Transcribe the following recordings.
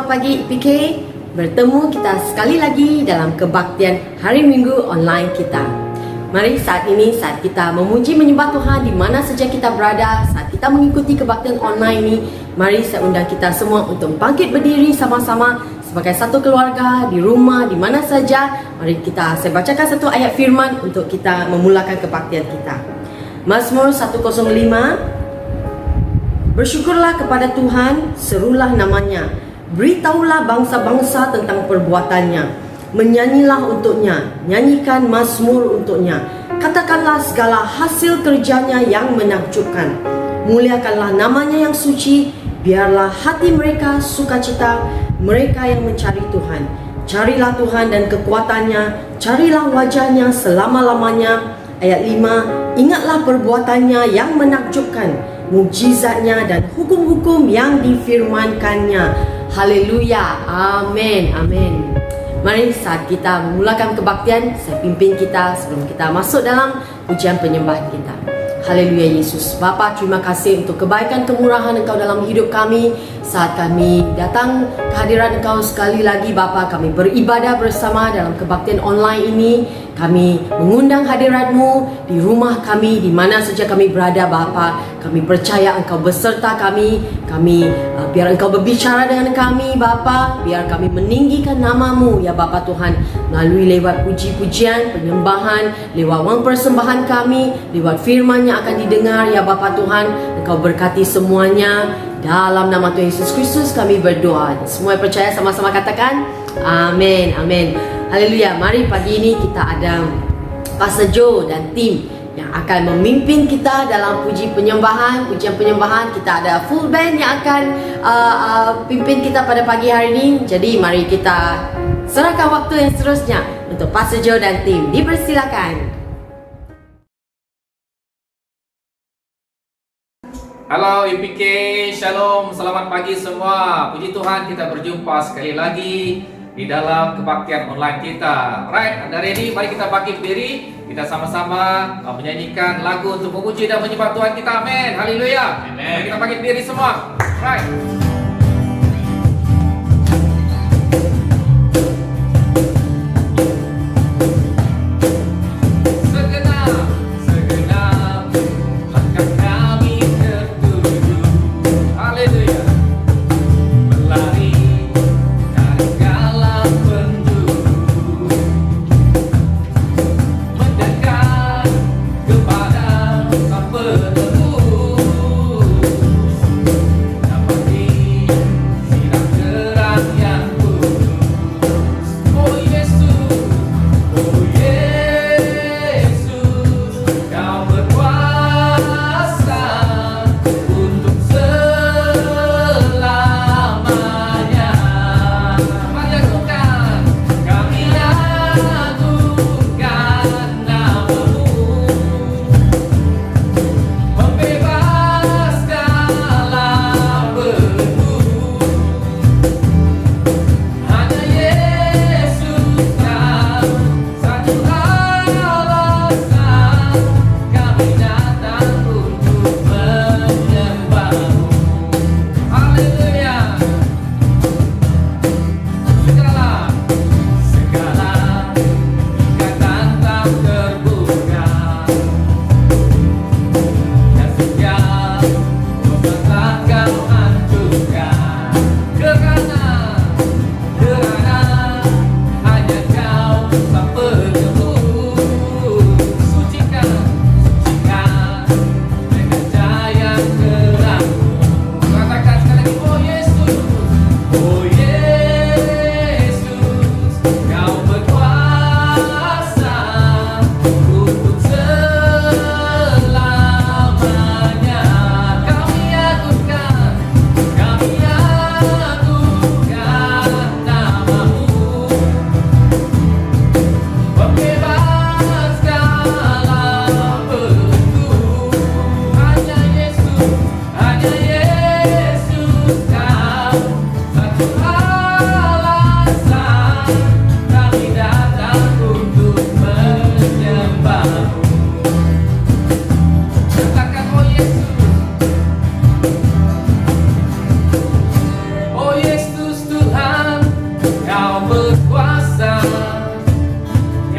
Selamat pagi PK. Bertemu kita sekali lagi dalam kebaktian hari Minggu online kita. Mari saat kita memuji menyembah Tuhan di mana saja kita berada, saat kita mengikuti kebaktian online ini, mari saya undang kita semua untuk bangkit berdiri sama-sama sebagai satu keluarga di rumah, di mana saja. Mari saya bacakan satu ayat firman untuk kita memulakan kebaktian kita. Mazmur 105. Bersyukurlah kepada Tuhan, serulah namanya. Beritahulah bangsa-bangsa tentang perbuatannya. Menyanyilah untuknya, nyanyikan mazmur untuknya. Katakanlah segala hasil kerjanya yang menakjubkan. Muliakanlah namanya yang suci. Biarlah hati mereka sukacita, mereka yang mencari Tuhan. Carilah Tuhan dan kekuatannya, carilah wajahnya selama-lamanya. Ayat 5. Ingatlah perbuatannya yang menakjubkan, mukjizatnya dan hukum-hukum yang difirmankannya. Haleluya, amin, amin. Mari saat kita memulakan kebaktian, saya pimpin kita sebelum kita masuk dalam pujian penyembahan kita. Haleluya Yesus. Bapa, terima kasih untuk kebaikan kemurahan Engkau dalam hidup kami. Saat kami datang ke hadirat Engkau sekali lagi Bapa, kami beribadah bersama dalam kebaktian online ini. Kami mengundang hadirat-Mu di rumah kami, di mana saja kami berada Bapa. Kami percaya Engkau beserta kami. Biar Engkau berbicara dengan kami Bapa. Biar kami meninggikan nama-Mu ya Bapa Tuhan, melalui lewat puji-pujian, penyembahan, lewat wang persembahan kami, lewat firman yang akan didengar ya Bapa Tuhan. Engkau berkati semuanya. Dalam nama Tuhan Yesus Kristus kami berdoa. Semua yang percaya sama-sama katakan amin, amin. Haleluya. Mari pagi ini kita ada Pastor Joe dan tim yang akan memimpin kita dalam pujian penyembahan. Kita ada full band yang akan pimpin kita pada pagi hari ini. Jadi mari kita serahkan waktu yang seterusnya untuk Pastor Joe dan tim. Dipersilakan. Halo IPK, Shalom, selamat pagi semua. Puji Tuhan kita berjumpa sekali lagi di dalam kebaktian online kita. Right, Anda ready? Mari kita bangkit berdiri. Kita sama-sama menyanyikan lagu untuk memuji dan menyembah Tuhan kita. Amin. Haleluya. Mari kita bangkit berdiri semua. Right. Kepada sang penebus, dapat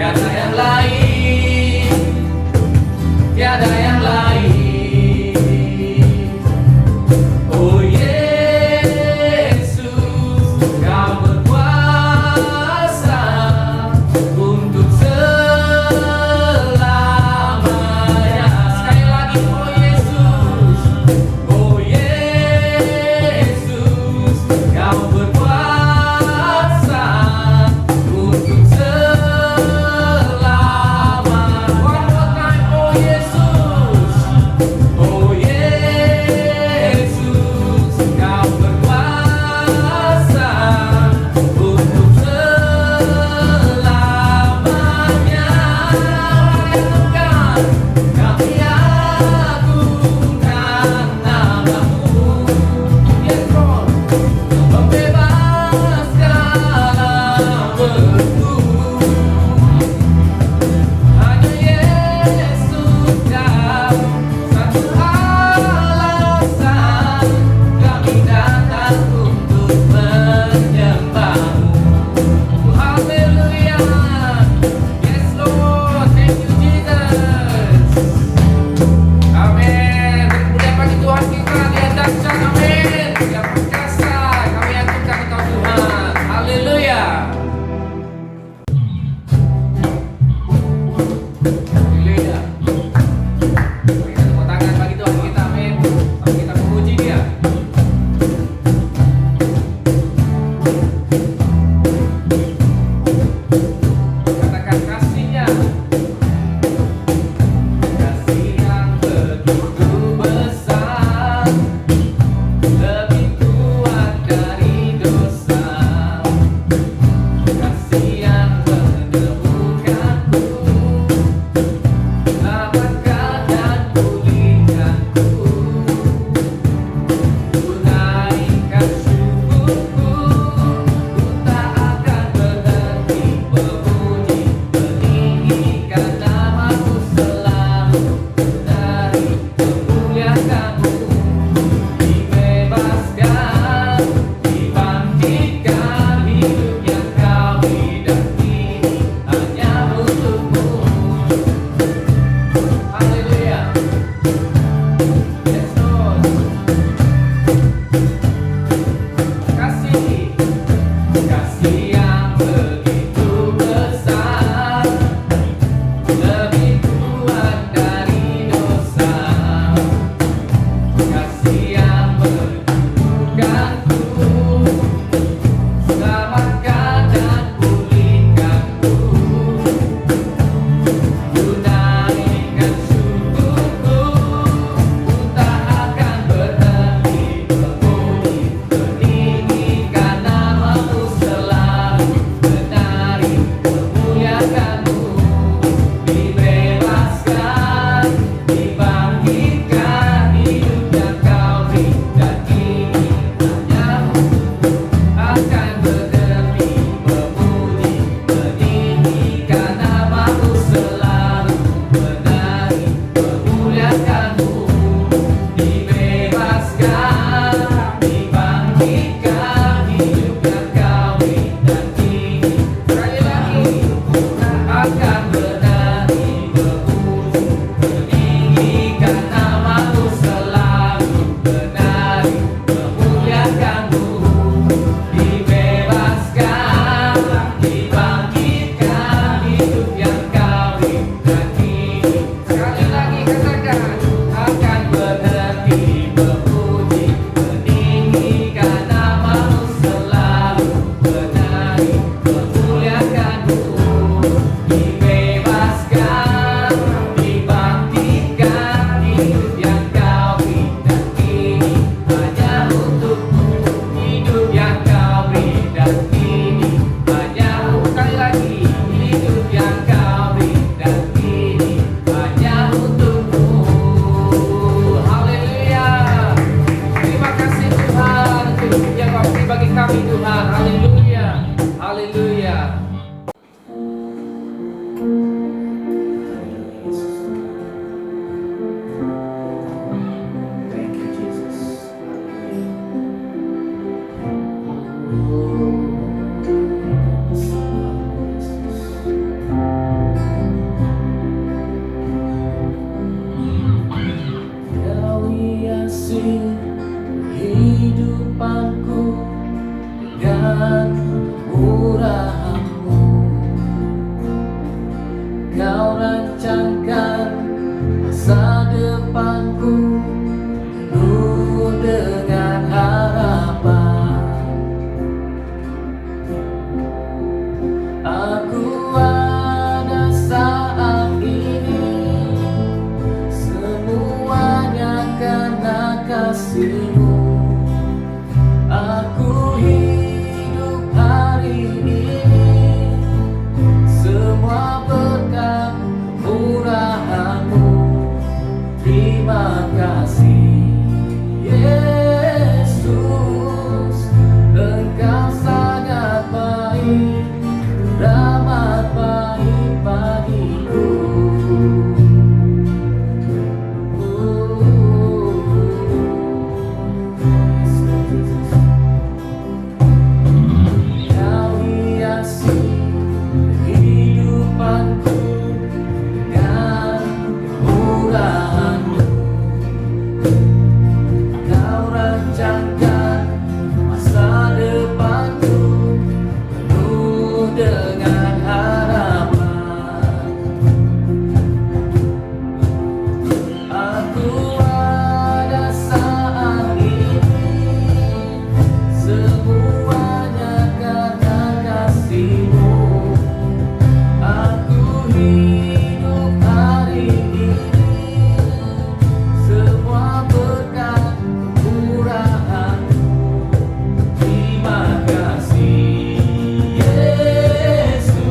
tiada yang lain, tiada yang lain. Oh Yesus, Kau berkuasa untuk selamanya. Sekali lagi, oh Yesus, oh Yesus, Kau berkuasa untuk selamanya. One more time, oh Yesus, oh Yesus, Kau berkuasa untuk selamanya. Kami agungkan nama-Mu, yes Lord, membebaskan hamba-Mu. Hanya Yesus Kau satu alasan kami datang untuk menyembah-Mu. Haleluya, yes Lord, thank you Jesus. Amin. Kemuliaan bagi Tuhan kita diandalkan, amin. Yang perkasa kami agungkan Engkau Tuhan. Haleluya. Haleluya. Beri tepuk tangan bagi Tuhan kita, amin. Sambil kita memuji Dia. Katakan kasih-Nya. Kasih yang begitu besar, lebih kuat dari dosa. Kasih yang menemukanku, selamatkan dan pulihkanku. Tunaikan syukurku, ku tak akan berhenti memuji, meninggikan nama-Mu selalu, menari, memuliakan-Mu. Dibebaskan, dibangkitkan, hidup yang Kau beri dan kini hanya untuk-Mu. Haleluya. Yes Lord. Kasih, kasih yang begitu besar, lebih kuat dari dosa. Kasih yang menyembuhkanku, selamatkan dan pulihkanku. Tunaikan syukurku, ku tak akan berhenti memuji, meninggikan nama-Mu selalu, menari, memuliakan-Mu. Dibebaskan, dibangkitkan, hidup yang Kau beri dan kini hanya akan berdemi memuji, meninggikan nama-Mu selalu, menari, memuliakan-Mu. Dibebaskan, dibangkitkan, hidup yang Kau beri dan kini sekali lagi akan berdemi memuji, meninggikan nama-Mu selalu, menari, memuliakan-Mu. Dibebaskan, dibangkitkan, hidup yang Kau beri dan kini sekali lagi katakan akan berhenti memuji, meninggikan nama-Mu selalu, menari, memuliakan-Mu. Dibebaskan, Kau rancangkan masa depanku penuh dengan harapan. Aku ada saat ini, semuanya karena kasih-Mu. Aku hidup hari ini, semua berkat murahan-Mu. Terima kasih Yesus, Engkau sangat baik, teramat baik bagiku. Kau hiasi kehidupanku dengan kemurahan-Mu. Kau rancangkan masa depanku penuh dengan harapan. Aku ada saat ini, semuanya karena kasih-Mu. Aku hidup hari ini, semua berkat murahan-Mu. Terima kasih Yesus,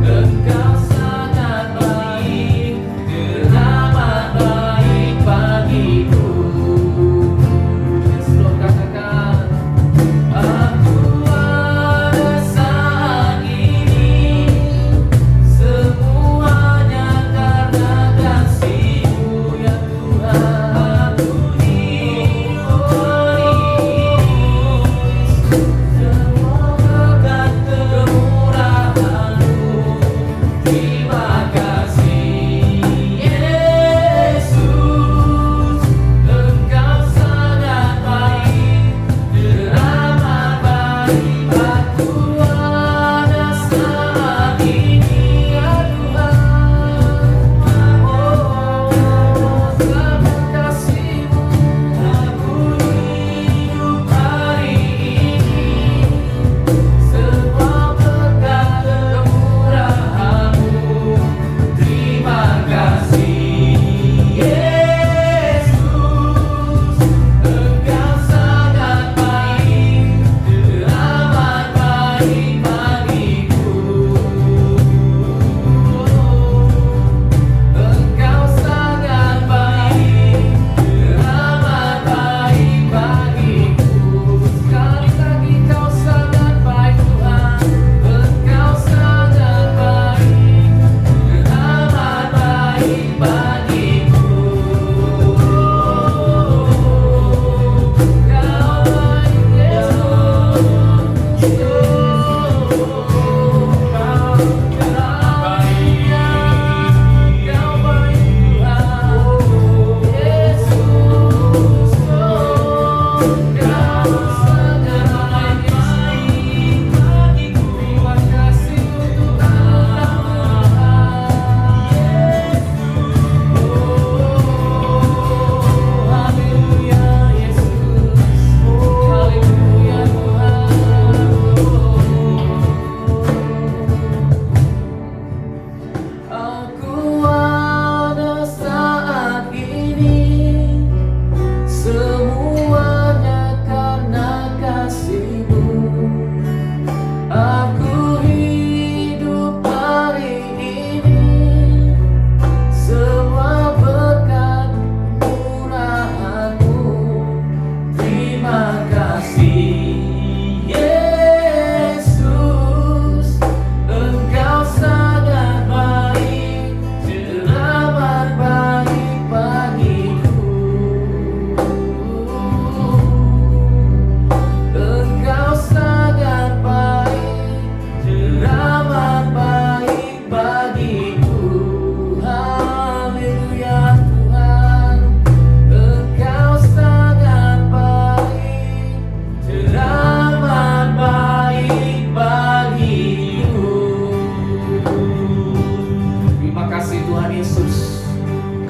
Engkau sangat baik, teramat baik bagiku. Yesus, katakan, aku ada saat ini,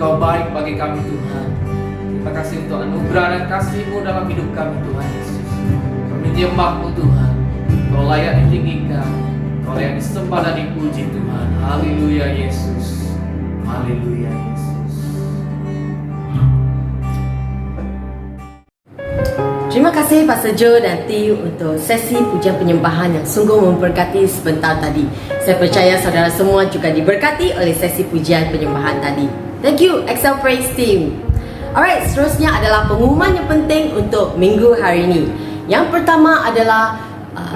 Engkau baik bagi kami Tuhan. Terima kasih untuk anugerah dan kasih-Mu dalam hidup kami Tuhan Yesus. Kami menyembah-Mu Tuhan. Kau layak ditinggikan, Kau layak disembah dan dipuji Tuhan. Haleluya Yesus. Haleluya Yesus. Terima kasih Pastor Joe dan T untuk sesi pujian penyembahan yang sungguh memberkati sebentar tadi. Saya percaya saudara semua juga diberkati oleh sesi pujian penyembahan tadi. Thank you Excel Praise Team. Alright, seterusnya adalah pengumuman yang penting untuk minggu hari ini. Yang pertama adalah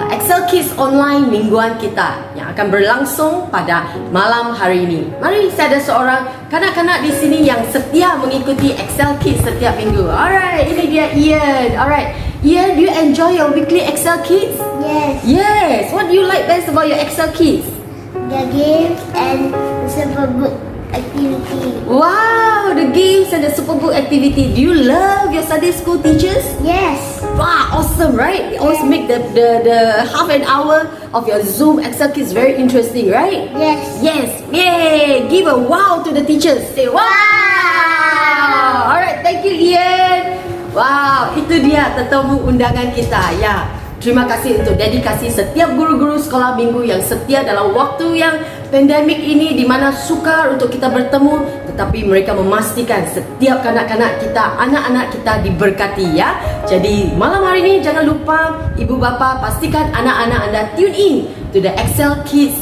Excel Kids Online mingguan kita yang akan berlangsung pada malam hari ini. Mari, saya ada seorang kanak-kanak di sini yang setia mengikuti Excel Kids setiap minggu. Alright, ini dia Ian. Alright, Ian, do you enjoy your weekly Excel Kids? Yes, Yes. What do you like best about your Excel Kids? the games and the superbook activity. Wow, the games and the superbook activity. Do you love your Sunday school teachers? Yes, Wow, awesome, right? They always make the half an hour of your Zoom Excel Kids very interesting, right? yes, Yes, yay! Give a wow to the teachers. Say wow! Alright, thank you Ian. Wow, itu dia tetamu undangan kita. Ya, terima kasih untuk dedikasi setiap guru-guru sekolah minggu yang setia dalam waktu yang pandemik ini di mana sukar untuk kita bertemu, tetapi mereka memastikan setiap kanak-kanak kita, anak-anak kita diberkati ya. Jadi malam hari ini jangan lupa ibu bapa pastikan anak-anak anda tune in to the Excel Kids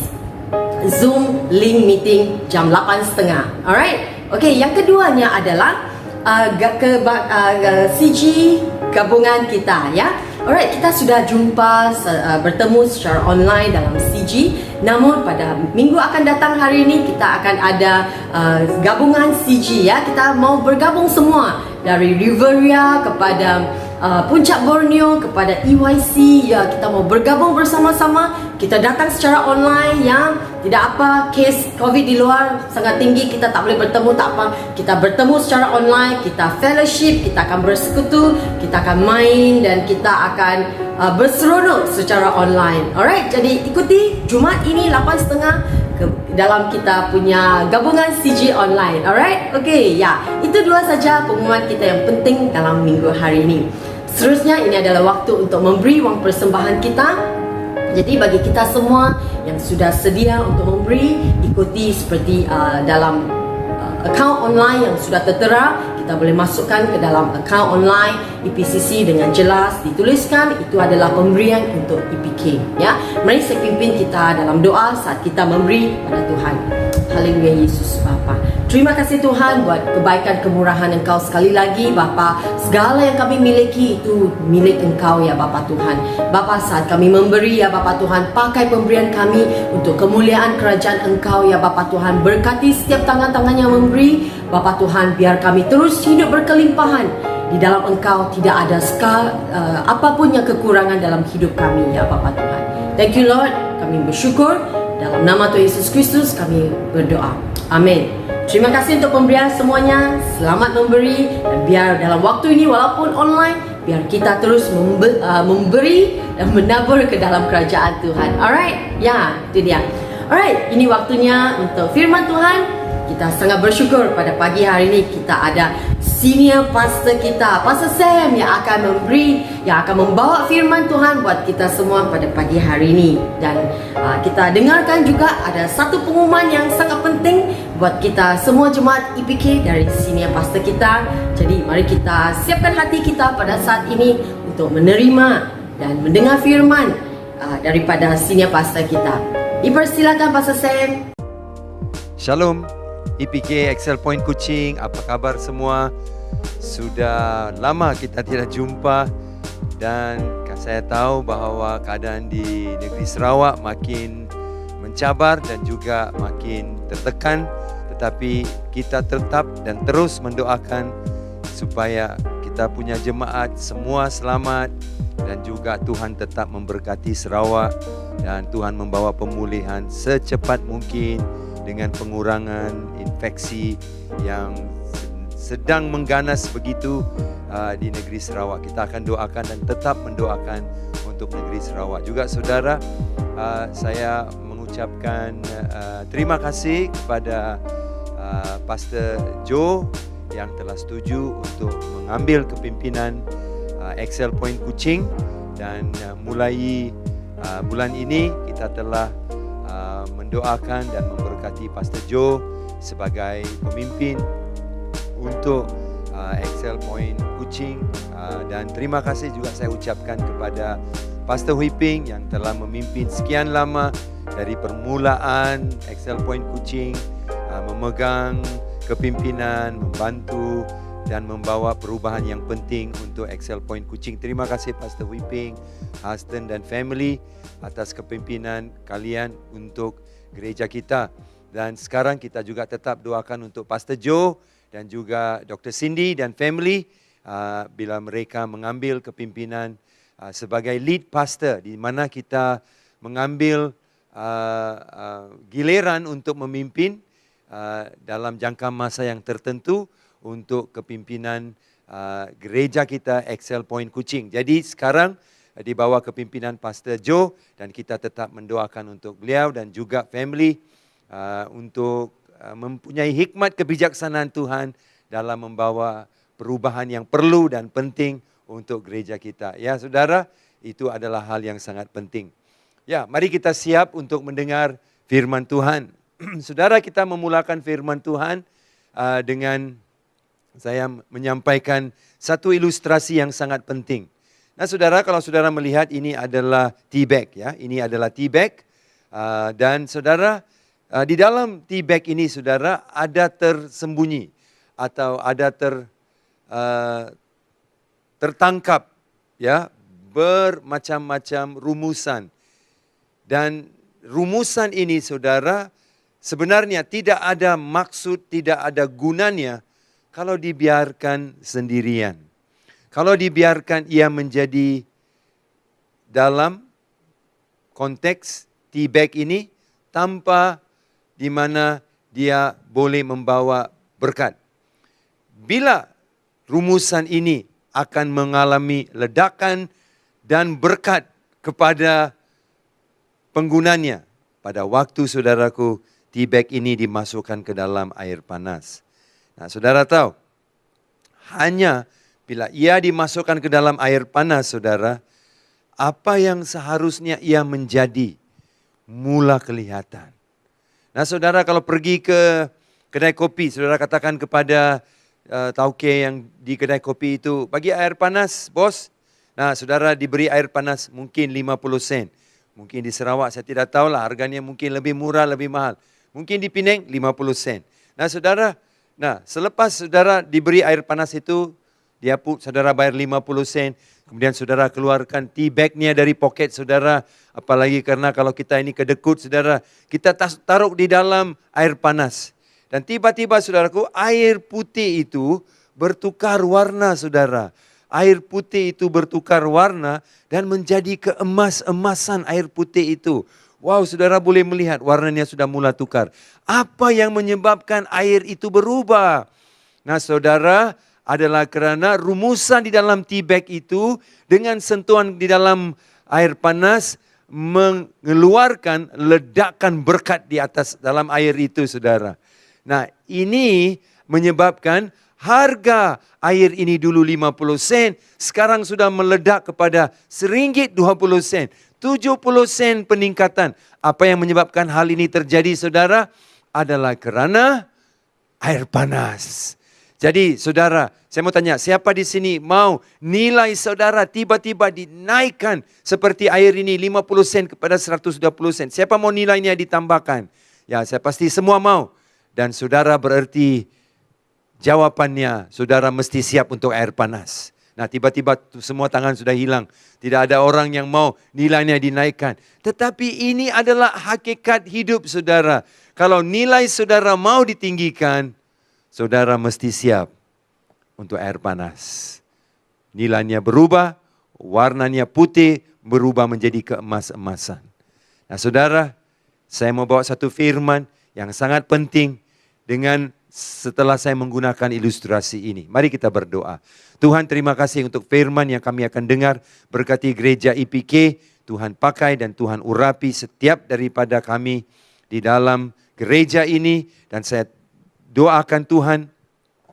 Zoom link meeting jam 8.30. Alright. Okay, yang keduanya adalah CG gabungan kita ya. Alright, kita sudah jumpa bertemu secara online dalam CG. Namun pada minggu akan datang hari ini kita akan ada gabungan CG ya. Kita mau bergabung semua dari Riveria kepada Puncak Borneo kepada EYC ya. Kita mau bergabung bersama-sama. Kita datang secara online yang tidak apa, kes COVID di luar sangat tinggi, kita tak boleh bertemu, tak apa. Kita bertemu secara online, kita fellowship, kita akan bersekutu, kita akan main dan kita akan berseronok secara online. Alright, jadi ikuti Jumaat ini 8.30 dalam kita punya gabungan CG online. Alright, okay ya. Itu dua saja pengumuman kita yang penting dalam minggu hari ini. Seterusnya ini adalah waktu untuk memberi wang persembahan kita. Jadi bagi kita semua yang sudah sedia untuk memberi, ikuti seperti dalam akaun online yang sudah tertera, kita boleh masukkan ke dalam akaun online EPCC dengan jelas dituliskan itu adalah pemberian untuk EPK ya. Mari saya pimpin kita dalam doa saat kita memberi pada Tuhan. Haleluya Yesus Bapa. Terima kasih Tuhan buat kebaikan kemurahan Engkau sekali lagi Bapa. Segala yang kami miliki itu milik Engkau ya Bapa Tuhan. Bapa, saat kami memberi ya Bapa Tuhan, pakai pemberian kami untuk kemuliaan kerajaan Engkau ya Bapa Tuhan. Berkati setiap tangan-tangan yang memberi Bapa Tuhan, biar kami terus hidup berkelimpahan. Di dalam Engkau tidak ada apapun yang kekurangan dalam hidup kami ya Bapa Tuhan. Thank you Lord, kami bersyukur. Dalam nama Tuhan Yesus Kristus kami berdoa. Amin. Terima kasih untuk pemberian semuanya. Selamat memberi. Dan biar dalam waktu ini walaupun online, biar kita terus memberi dan menabur ke dalam kerajaan Tuhan. Alright? Ya, itu dia. Alright, ini waktunya untuk firman Tuhan. Kita sangat bersyukur pada pagi hari ini kita ada senior pastor kita, Pastor Sam, yang akan memberi, yang akan membawa firman Tuhan buat kita semua pada pagi hari ini. Dan kita dengarkan juga ada satu pengumuman yang sangat penting buat kita semua jemaat EPK dari senior pastor kita. Jadi mari kita siapkan hati kita pada saat ini untuk menerima dan mendengar firman daripada senior pastor kita. Dipersilakan Pastor Sam. Shalom, EPK Excel Point Kuching, apa kabar semua? Sudah lama kita tidak jumpa dan saya tahu bahawa keadaan di negeri Sarawak makin mencabar dan juga makin tertekan, tetapi kita tetap dan terus mendoakan supaya kita punya jemaat semua selamat dan juga Tuhan tetap memberkati Sarawak dan Tuhan membawa pemulihan secepat mungkin dengan pengurangan infeksi yang sedang mengganas begitu di negeri Sarawak. Kita akan doakan dan tetap mendoakan untuk negeri Sarawak. Juga saudara, saya mengucapkan terima kasih kepada Pastor Joe yang telah setuju untuk mengambil kepimpinan Excel Point Kuching, dan mulai bulan ini kita telah mendoakan dan memberkati Pastor Joe sebagai pemimpin untuk Excel Point Kuching, dan terima kasih juga saya ucapkan kepada Pastor Hui Ping yang telah memimpin sekian lama dari permulaan Excel Point Kuching, memegang kepimpinan, membantu dan membawa perubahan yang penting untuk Excel Point Kuching. Terima kasih Pastor Hui Ping, Huston dan family atas kepimpinan kalian untuk gereja kita. Dan sekarang kita juga tetap doakan untuk Pastor Joe dan juga Dr. Cindy dan family bila mereka mengambil kepimpinan sebagai lead pastor, di mana kita mengambil giliran untuk memimpin dalam jangka masa yang tertentu untuk kepimpinan gereja kita Excel Point Kuching. Jadi sekarang di bawah kepimpinan Pastor Joe, dan kita tetap mendoakan untuk beliau dan juga family untuk mempunyai hikmat kebijaksanaan Tuhan dalam membawa perubahan yang perlu dan penting untuk gereja kita. Ya saudara, itu adalah hal yang sangat penting. Ya, mari kita siap untuk mendengar firman Tuhan. Saudara, kita memulakan firman Tuhan dengan saya menyampaikan satu ilustrasi yang sangat penting. Nah saudara, kalau saudara melihat ini adalah tea bag, ya, ini adalah tea bag. Dan saudara, di dalam tea bag ini saudara ada tersembunyi atau ada tertangkap, ya, bermacam-macam rumusan. Dan rumusan ini saudara sebenarnya tidak ada maksud, tidak ada gunanya kalau dibiarkan sendirian. Kalau dibiarkan ia menjadi dalam konteks tea bag ini tanpa di mana dia boleh membawa berkat. Bila rumusan ini akan mengalami ledakan dan berkat kepada penggunanya pada waktu saudaraku tea bag ini dimasukkan ke dalam air panas. Nah, saudara tahu, hanya bila ia dimasukkan ke dalam air panas, saudara, apa yang seharusnya ia menjadi mula kelihatan. Nah, saudara kalau pergi ke kedai kopi, saudara katakan kepada tauke yang di kedai kopi itu, bagi air panas, bos. Nah, saudara diberi air panas mungkin 50 sen. Mungkin di Sarawak saya tidak tahu lah, harganya mungkin lebih murah, lebih mahal. Mungkin di Penang 50 sen. Nah, saudara, selepas saudara diberi air panas itu, saudara bayar 50 sen. Kemudian saudara keluarkan tea bag-nya dari poket saudara. Apalagi karena kalau kita ini kedekut saudara, kita taruh di dalam air panas. Dan tiba-tiba saudaraku, air putih itu bertukar warna saudara. Air putih itu bertukar warna dan menjadi keemas-emasan air putih itu. Wow, saudara boleh melihat warnanya sudah mula tukar. Apa yang menyebabkan air itu berubah? Nah saudara, adalah kerana rumusan di dalam tea bag itu dengan sentuhan di dalam air panas mengeluarkan ledakan berkat di atas dalam air itu saudara. Nah ini menyebabkan harga air ini dulu 50 sen, sekarang sudah meledak kepada RM1.20. 70 sen peningkatan. Apa yang menyebabkan hal ini terjadi saudara? Adalah kerana air panas. Jadi saudara, saya mau tanya, siapa di sini mau nilai saudara tiba-tiba dinaikkan seperti air ini 50 sen kepada 120 sen? Siapa mau nilainya ditambahkan? Ya, saya pasti semua mau. Dan saudara berarti jawabannya, saudara mesti siap untuk air panas. Nah, tiba-tiba semua tangan sudah hilang. Tidak ada orang yang mau nilainya dinaikkan. Tetapi ini adalah hakikat hidup saudara. Kalau nilai saudara mau ditinggikan, saudara mesti siap untuk air panas. Nilainya berubah, warnanya putih, berubah menjadi keemas-emasan. Nah saudara, saya mau bawa satu firman yang sangat penting dengan setelah saya menggunakan ilustrasi ini. Mari kita berdoa. Tuhan, terima kasih untuk firman yang kami akan dengar. Berkati gereja IPK, Tuhan pakai dan Tuhan urapi setiap daripada kami di dalam gereja ini. Dan saya doakan Tuhan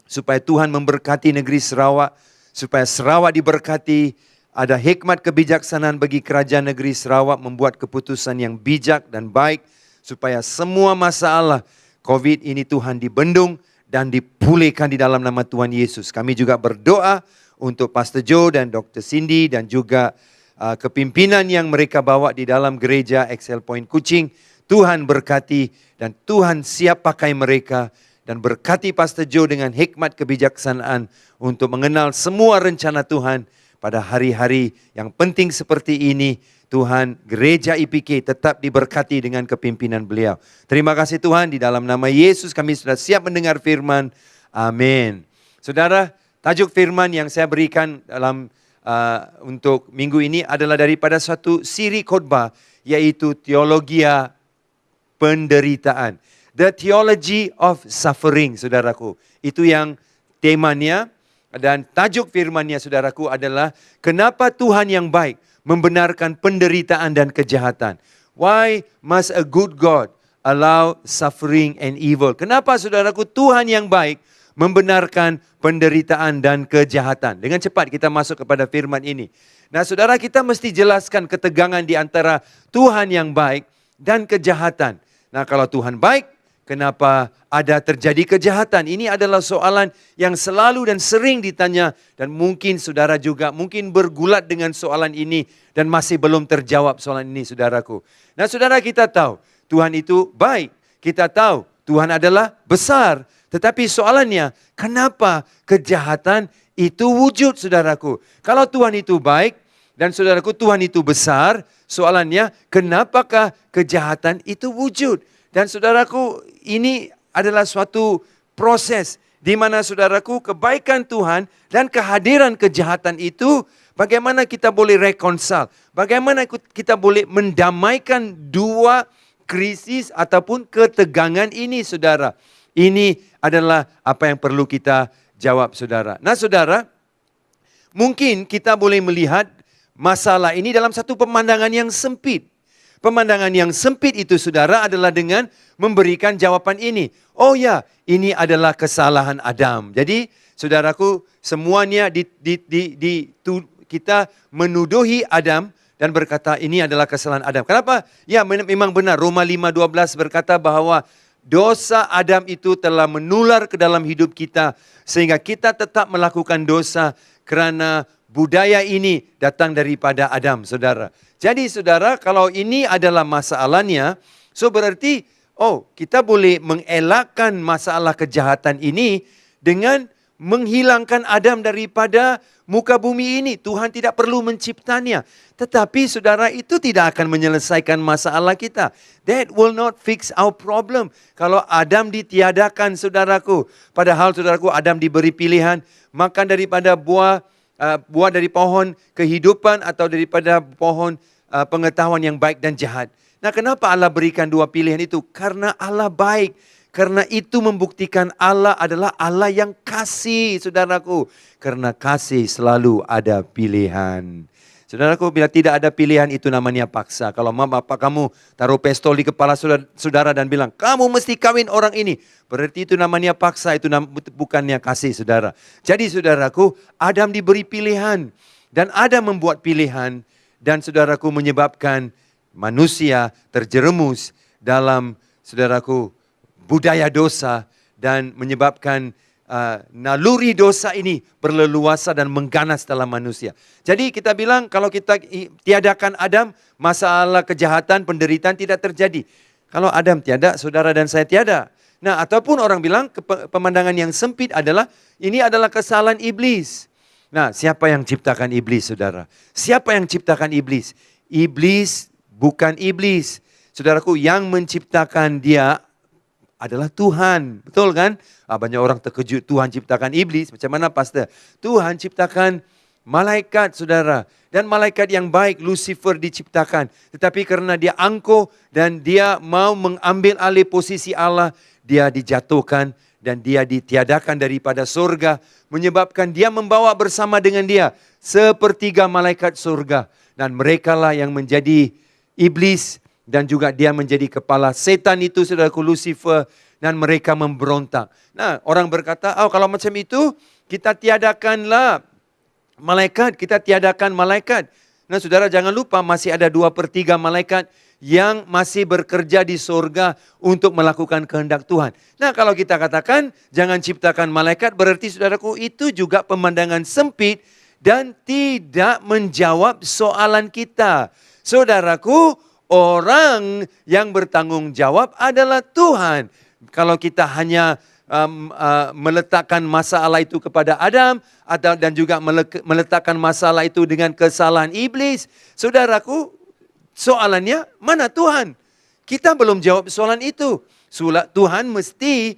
supaya Tuhan memberkati negeri Sarawak, supaya Sarawak diberkati, ada hikmat kebijaksanaan bagi kerajaan negeri Sarawak membuat keputusan yang bijak dan baik, supaya semua masalah COVID ini Tuhan dibendung dan dipulihkan di dalam nama Tuhan Yesus. Kami juga berdoa untuk Pastor Joe dan Dr. Cindy dan juga kepimpinan yang mereka bawa di dalam gereja Excel Point Kuching. Tuhan berkati dan Tuhan siap pakai mereka, dan berkati Pastor Joe dengan hikmat kebijaksanaan untuk mengenal semua rencana Tuhan pada hari-hari yang penting seperti ini. Tuhan, gereja IPK tetap diberkati dengan kepimpinan beliau. Terima kasih Tuhan, di dalam nama Yesus kami sudah siap mendengar firman. Amin. Saudara, tajuk firman yang saya berikan dalam untuk minggu ini adalah daripada suatu siri khotbah, yaitu teologia penderitaan. The Theology of Suffering, saudaraku. Itu yang temanya dan tajuk firmannya, saudaraku, adalah kenapa Tuhan yang baik membenarkan penderitaan dan kejahatan. Why must a good God allow suffering and evil? Kenapa, saudaraku, Tuhan yang baik membenarkan penderitaan dan kejahatan? Dengan cepat kita masuk kepada firman ini. Nah, saudara, kita mesti jelaskan ketegangan di antara Tuhan yang baik dan kejahatan. Nah, kalau Tuhan baik, kenapa ada terjadi kejahatan? Ini adalah soalan yang selalu dan sering ditanya, dan mungkin saudara juga mungkin bergulat dengan soalan ini dan masih belum terjawab soalan ini, saudaraku. Nah, saudara, kita tahu Tuhan itu baik. Kita tahu Tuhan adalah besar. Tetapi soalannya, kenapa kejahatan itu wujud, saudaraku? Kalau Tuhan itu baik dan saudaraku Tuhan itu besar, soalannya, kenapakah kejahatan itu wujud? Dan saudaraku, ini adalah suatu proses di mana, saudaraku, kebaikan Tuhan dan kehadiran kejahatan itu, bagaimana kita boleh reconcile? Bagaimana kita boleh mendamaikan dua krisis ataupun ketegangan ini, saudara? Ini adalah apa yang perlu kita jawab, saudara. Nah, saudara, mungkin kita boleh melihat masalah ini dalam satu pemandangan yang sempit. Pemandangan yang sempit itu, saudara, adalah dengan memberikan jawapan ini. Oh ya, ini adalah kesalahan Adam. Jadi, saudaraku, semuanya kita menuduhi Adam dan berkata ini adalah kesalahan Adam. Kenapa? Ya, memang benar. Roma 5:12 berkata bahwa dosa Adam itu telah menular ke dalam hidup kita, sehingga kita tetap melakukan dosa kerana budaya ini datang daripada Adam, saudara. Jadi, saudara, kalau ini adalah masalahnya, so berarti, kita boleh mengelakkan masalah kejahatan ini dengan menghilangkan Adam daripada muka bumi ini. Tuhan tidak perlu menciptanya. Tetapi, saudara, itu tidak akan menyelesaikan masalah kita. That will not fix our problem. Kalau Adam ditiadakan, saudaraku. Padahal, saudaraku, Adam diberi pilihan makan daripada buah dari pohon kehidupan atau daripada pohon pengetahuan yang baik dan jahat. Nah, kenapa Allah berikan dua pilihan itu? Karena Allah baik. Karena itu membuktikan Allah adalah Allah yang kasih, saudaraku. Karena kasih selalu ada pilihan. Saudaraku, bila tidak ada pilihan itu namanya paksa. Kalau mama bapak kamu taruh pistol di kepala saudara dan bilang, kamu mesti kawin orang ini. Berarti itu namanya paksa, itu bukannya kasih, saudara. Jadi, saudaraku, Adam diberi pilihan. Dan Adam membuat pilihan. Dan, saudaraku, menyebabkan manusia terjerumus dalam, saudaraku, budaya dosa. Dan menyebabkan naluri dosa ini berleluasa dan mengganas dalam manusia. Jadi kita bilang kalau kita tiadakan Adam, masalah kejahatan, penderitaan tidak terjadi. Kalau Adam tiada, saudara dan saya tiada. Nah, ataupun orang bilang pemandangan yang sempit adalah ini adalah kesalahan iblis. Nah, siapa yang ciptakan iblis, saudara? Siapa yang ciptakan iblis? Iblis bukan iblis. Saudaraku, yang menciptakan dia adalah Tuhan. Betul kan? Banyak orang terkejut, Tuhan ciptakan iblis. Macam mana, pastor? Tuhan ciptakan malaikat, saudara. Dan malaikat yang baik, Lucifer, diciptakan. Tetapi karena dia angkuh dan dia mau mengambil alih posisi Allah, dia dijatuhkan dan dia ditiadakan daripada surga. Menyebabkan dia membawa bersama dengan dia sepertiga malaikat surga. Dan merekalah yang menjadi iblis dan juga dia menjadi kepala setan itu, saudaraku, Lucifer, dan mereka memberontak. Nah, orang berkata, oh kalau macam itu, kita tiadakanlah malaikat, kita tiadakan malaikat. Nah saudara, jangan lupa masih ada 2/3 malaikat yang masih bekerja di sorga untuk melakukan kehendak Tuhan. Nah kalau kita katakan jangan ciptakan malaikat, berarti saudaraku itu juga pemandangan sempit dan tidak menjawab soalan kita. Saudaraku, orang yang bertanggung jawab adalah Tuhan. Kalau kita hanya meletakkan masalah itu kepada Adam dan juga meletakkan masalah itu dengan kesalahan iblis, saudaraku, soalannya mana Tuhan? Kita belum jawab soalan itu. Tuhan mesti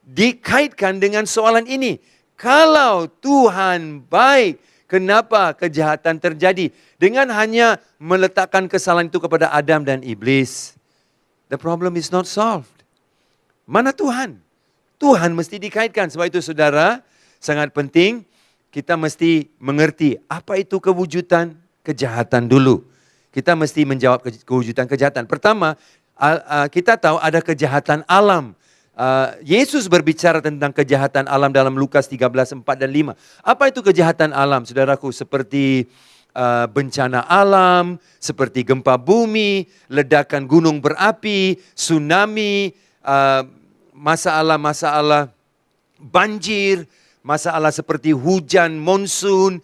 dikaitkan dengan soalan ini. Kalau Tuhan baik, kenapa kejahatan terjadi? Dengan hanya meletakkan kesalahan itu kepada Adam dan iblis, the problem is not solved. Mana Tuhan? Tuhan mesti dikaitkan. Sebab itu saudara, sangat penting kita mesti mengerti apa itu kewujudan kejahatan dulu. Kita mesti menjawab kewujudan kejahatan. Pertama, kita tahu ada kejahatan alam. Yesus berbicara tentang kejahatan alam dalam Lukas 13:4 dan 5. Apa itu kejahatan alam, saudaraku? Seperti bencana alam, seperti gempa bumi, ledakan gunung berapi, tsunami, masalah-masalah banjir, masalah seperti hujan monsun,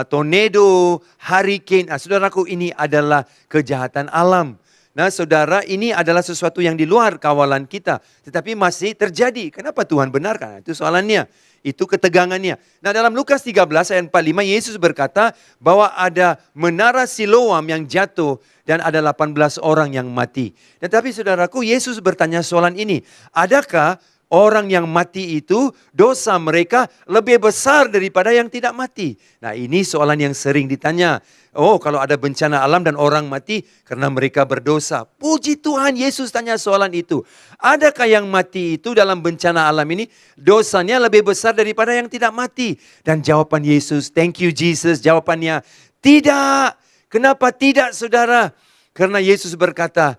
tornado, hurricane. Saudaraku, ini adalah kejahatan alam. Nah saudara, ini adalah sesuatu yang di luar kawalan kita, tetapi masih terjadi. Kenapa Tuhan benarkan? Itu soalannya, itu ketegangannya. Nah dalam Lukas 13 ayat 45, Yesus berkata bahwa ada menara Siloam yang jatuh dan ada 18 orang yang mati. Tetapi saudaraku, Yesus bertanya soalan ini, adakah orang yang mati itu dosa mereka lebih besar daripada yang tidak mati? Nah ini soalan yang sering ditanya. Oh kalau ada bencana alam dan orang mati karena mereka berdosa. Puji Tuhan, Yesus tanya soalan itu. Adakah yang mati itu dalam bencana alam ini dosanya lebih besar daripada yang tidak mati? Dan jawaban Yesus, thank you Jesus, jawabannya tidak. Kenapa tidak saudara? Karena Yesus berkata,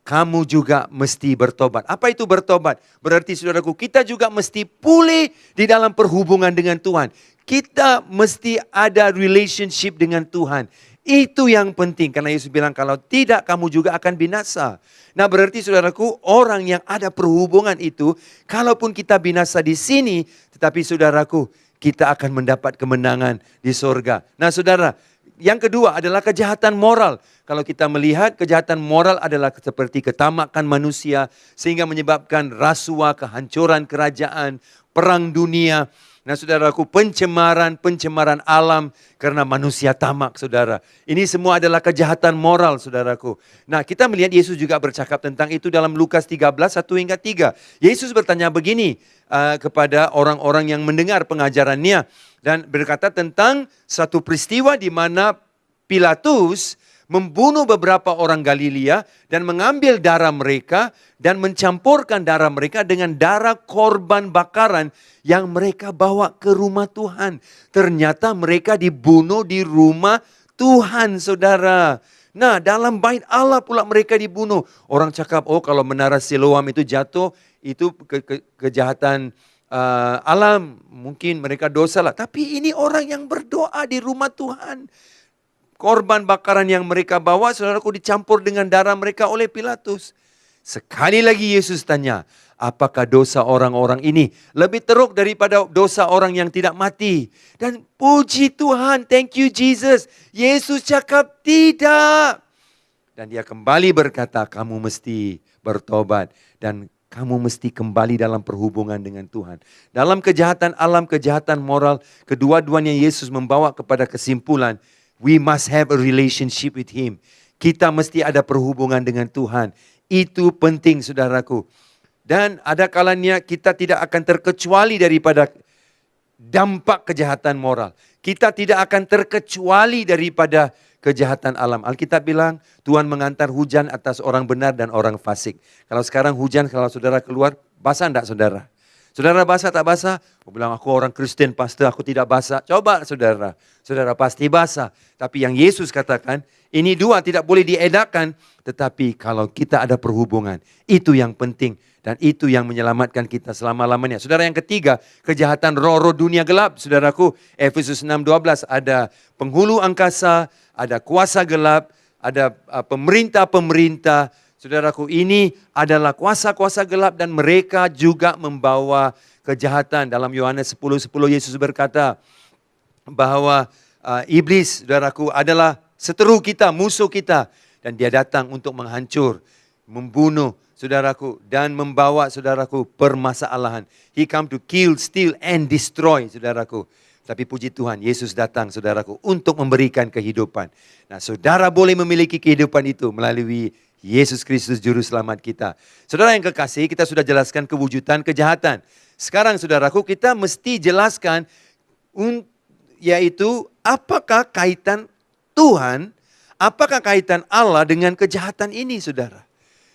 kamu juga mesti bertobat. Apa itu bertobat? Berarti saudaraku, kita juga mesti pulih di dalam perhubungan dengan Tuhan. Kita mesti ada relationship dengan Tuhan. Itu yang penting. Karena Yesus bilang kalau tidak kamu juga akan binasa. Nah berarti saudaraku, orang yang ada perhubungan itu, kalaupun kita binasa di sini, tetapi saudaraku, kita akan mendapat kemenangan di sorga. Nah saudara, yang kedua adalah kejahatan moral. Kalau kita melihat kejahatan moral adalah seperti ketamakan manusia sehingga menyebabkan rasuah, kehancuran kerajaan, perang dunia. Nah saudaraku, pencemaran alam karena manusia tamak saudara. Ini semua adalah kejahatan moral saudaraku. Nah kita melihat Yesus juga bercakap tentang itu dalam Lukas 13:1 hingga 3. Yesus bertanya begini kepada orang-orang yang mendengar pengajarannya. Dan berkata tentang satu peristiwa di mana Pilatus membunuh beberapa orang Galilea dan mengambil darah mereka dan mencampurkan darah mereka dengan darah korban bakaran yang mereka bawa ke rumah Tuhan. Ternyata mereka dibunuh di rumah Tuhan saudara. Nah dalam bait Allah pula mereka dibunuh. Orang cakap, oh kalau menara Siloam itu jatuh, itu kejahatan alam, mungkin mereka dosa lah. Tapi ini orang yang berdoa di rumah Tuhan. Korban bakaran yang mereka bawa, saudaraku, dicampur dengan darah mereka oleh Pilatus. Sekali lagi Yesus tanya, apakah dosa orang-orang ini lebih teruk daripada dosa orang yang tidak mati? Dan puji Tuhan, thank you Jesus. Yesus cakap tidak. Dan dia kembali berkata, kamu mesti bertobat dan kamu mesti kembali dalam perhubungan dengan Tuhan. Dalam kejahatan alam, kejahatan moral, kedua-duanya Yesus membawa kepada kesimpulan, we must have a relationship with Him. Kita mesti ada perhubungan dengan Tuhan. Itu penting saudaraku. Dan ada kalanya kita tidak akan terkecuali daripada dampak kejahatan moral. Kita tidak akan terkecuali daripada kejahatan alam. Alkitab bilang Tuhan mengantar hujan atas orang benar dan orang fasik. Kalau sekarang hujan, kalau saudara keluar, basah enggak saudara? Saudara basah tak basah? Aku bilang aku orang Kristen, pastor, aku tidak basah. Coba saudara, saudara pasti basah. Tapi yang Yesus katakan, ini dua tidak boleh diedakan. Tetapi kalau kita ada perhubungan, itu yang penting. Dan itu yang menyelamatkan kita selama-lamanya. Saudara yang ketiga, kejahatan roh-roh dunia gelap. Saudaraku, Efesus 6:12 ada penghulu angkasa, ada kuasa gelap, ada pemerintah-pemerintah. Saudaraku, ini adalah kuasa-kuasa gelap dan mereka juga membawa kejahatan. Dalam Yohanes 10:10 Yesus berkata bahwa iblis, saudaraku, adalah seteru kita, musuh kita. Dan dia datang untuk menghancur, membunuh, saudaraku, dan membawa, saudaraku, permasalahan. He come to kill, steal, and destroy, saudaraku. Tapi puji Tuhan, Yesus datang, saudaraku, untuk memberikan kehidupan. Nah, saudara boleh memiliki kehidupan itu melalui Yesus Kristus Juru Selamat kita. Saudara yang kekasih, kita sudah jelaskan kewujudan kejahatan. Sekarang saudaraku, kita mesti jelaskan, yaitu apakah kaitan Tuhan, apakah kaitan Allah dengan kejahatan ini, saudara.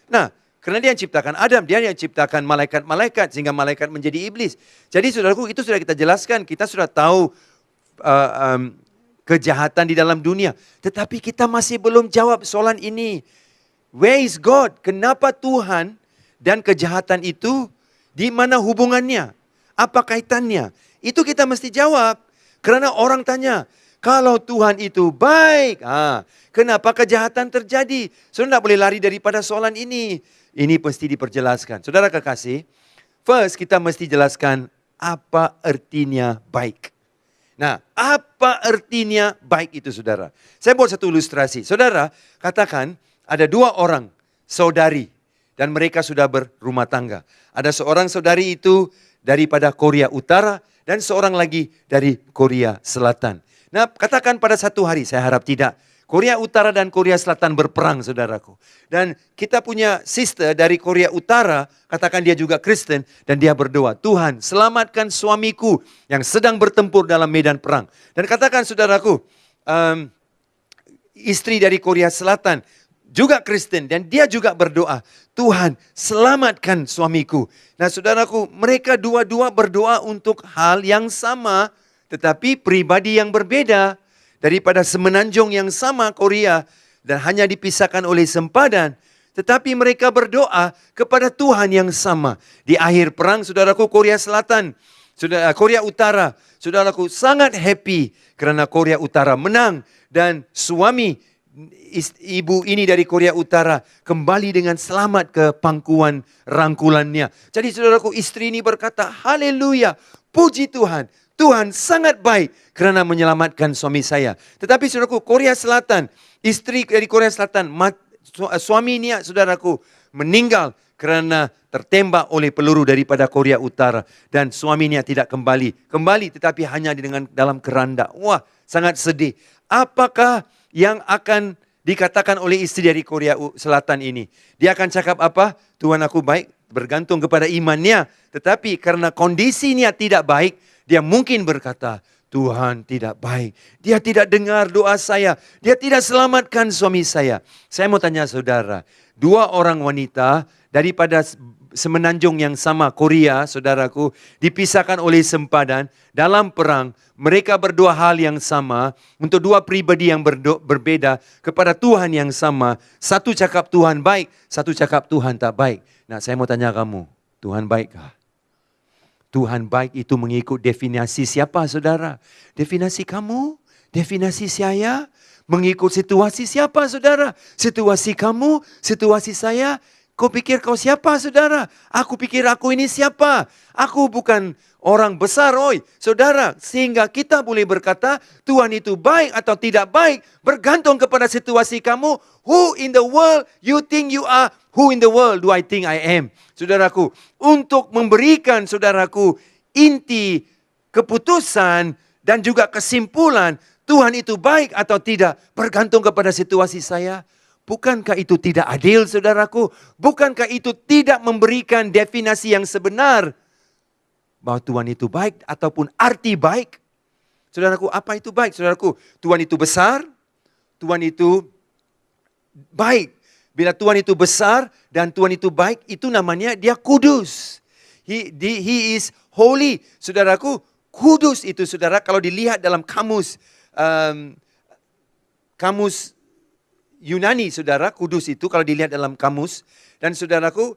Nah, karena dia yang ciptakan Adam, dia yang ciptakan malaikat-malaikat, sehingga malaikat menjadi iblis. Jadi saudaraku, itu sudah kita jelaskan, kita sudah tahu kejahatan di dalam dunia. Tetapi kita masih belum jawab soalan ini. Where is God? Kenapa Tuhan dan kejahatan itu, di mana hubungannya? Apa kaitannya? Itu kita mesti jawab. Karena orang tanya, kalau Tuhan itu baik, kenapa kejahatan terjadi? Saudara tidak boleh lari daripada soalan ini. Ini mesti diperjelaskan. Saudara kekasih, first kita mesti jelaskan apa artinya baik. Nah, apa artinya baik itu, saudara? Saya buat satu ilustrasi. Saudara, katakan, ada dua orang saudari dan mereka sudah berumah tangga. Ada seorang saudari itu daripada Korea Utara dan seorang lagi dari Korea Selatan. Nah, katakan pada satu hari, saya harap tidak, Korea Utara dan Korea Selatan berperang, saudaraku. Dan kita punya sister dari Korea Utara, katakan dia juga Kristen, dan dia berdoa, Tuhan selamatkan suamiku yang sedang bertempur dalam medan perang. Dan katakan saudaraku, istri dari Korea Selatan, juga Kristen, dan dia juga berdoa, Tuhan selamatkan suamiku. Nah saudaraku, mereka dua-dua berdoa untuk hal yang sama, tetapi pribadi yang berbeda. Daripada semenanjung yang sama Korea, dan hanya dipisahkan oleh sempadan, tetapi mereka berdoa kepada Tuhan yang sama. Di akhir perang, saudaraku, Korea Selatan, Korea Utara, saudaraku, sangat happy karena Korea Utara menang. Dan suami ibu ini dari Korea Utara kembali dengan selamat ke pangkuan rangkulannya. Jadi saudaraku, istri ini berkata, haleluya, puji Tuhan. Tuhan sangat baik kerana menyelamatkan suami saya. Tetapi saudaraku, Korea Selatan, istri dari Korea Selatan, suaminya saudaraku meninggal kerana tertembak oleh peluru daripada Korea Utara. Dan suaminya tidak kembali tetapi hanya dalam keranda. Wah, sangat sedih. Apakah yang akan dikatakan oleh istri dari Korea Selatan ini? Dia akan cakap apa? Tuhan aku baik, bergantung kepada imannya. Tetapi karena kondisinya tidak baik, dia mungkin berkata, Tuhan tidak baik. Dia tidak dengar doa saya. Dia tidak selamatkan suami saya. Saya mau tanya saudara, dua orang wanita daripada semenanjung yang sama, Korea, saudaraku, dipisahkan oleh sempadan dalam perang. Mereka berdua hal yang sama untuk dua pribadi yang berbeda kepada Tuhan yang sama. Satu cakap Tuhan baik, satu cakap Tuhan tak baik. Nah, saya mau tanya kamu, Tuhan baikkah? Tuhan baik itu mengikut definisi siapa, saudara? Definisi kamu? Definisi saya? Mengikut situasi siapa, saudara? Situasi kamu? Situasi saya? Kau pikir kau siapa, saudara? Aku pikir aku ini siapa? Aku bukan orang besar, oi, saudara. Sehingga kita boleh berkata, Tuhan itu baik atau tidak baik, bergantung kepada situasi kamu. Who in the world you think you are? Who in the world do I think I am? Saudaraku, untuk memberikan saudaraku inti keputusan dan juga kesimpulan, Tuhan itu baik atau tidak, bergantung kepada situasi saya. Bukankah itu tidak adil, saudaraku? Bukankah itu tidak memberikan definisi yang sebenar bahwa Tuhan itu baik ataupun arti baik? Saudaraku, apa itu baik? Saudaraku, Tuhan itu besar, Tuhan itu baik. Bila Tuhan itu besar dan Tuhan itu baik, itu namanya dia kudus. He is holy. Saudaraku, kudus itu saudara, kalau dilihat dalam kamus Yunani, saudara, kudus itu kalau dilihat dalam kamus. Dan saudaraku,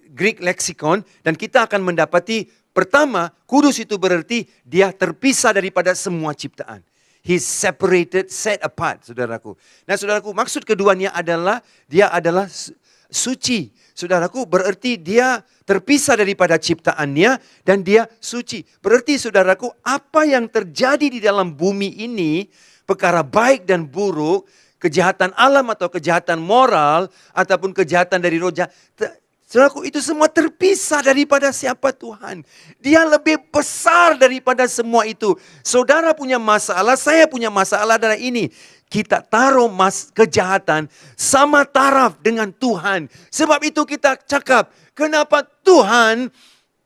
Greek lexicon, dan kita akan mendapati pertama, kudus itu berarti dia terpisah daripada semua ciptaan. He's separated, set apart, saudaraku. Nah, saudaraku, maksud keduanya adalah dia adalah suci. Saudaraku, berarti dia terpisah daripada ciptaannya dan dia suci. Berarti saudaraku, apa yang terjadi di dalam bumi ini, perkara baik dan buruk, kejahatan alam atau kejahatan moral, ataupun kejahatan dari roh jahat, saudaraku, itu semua terpisah daripada siapa Tuhan. Dia lebih besar daripada semua itu. Saudara punya masalah, saya punya masalah adalah ini. Kita taruh kejahatan sama taraf dengan Tuhan. Sebab itu kita cakap, kenapa Tuhan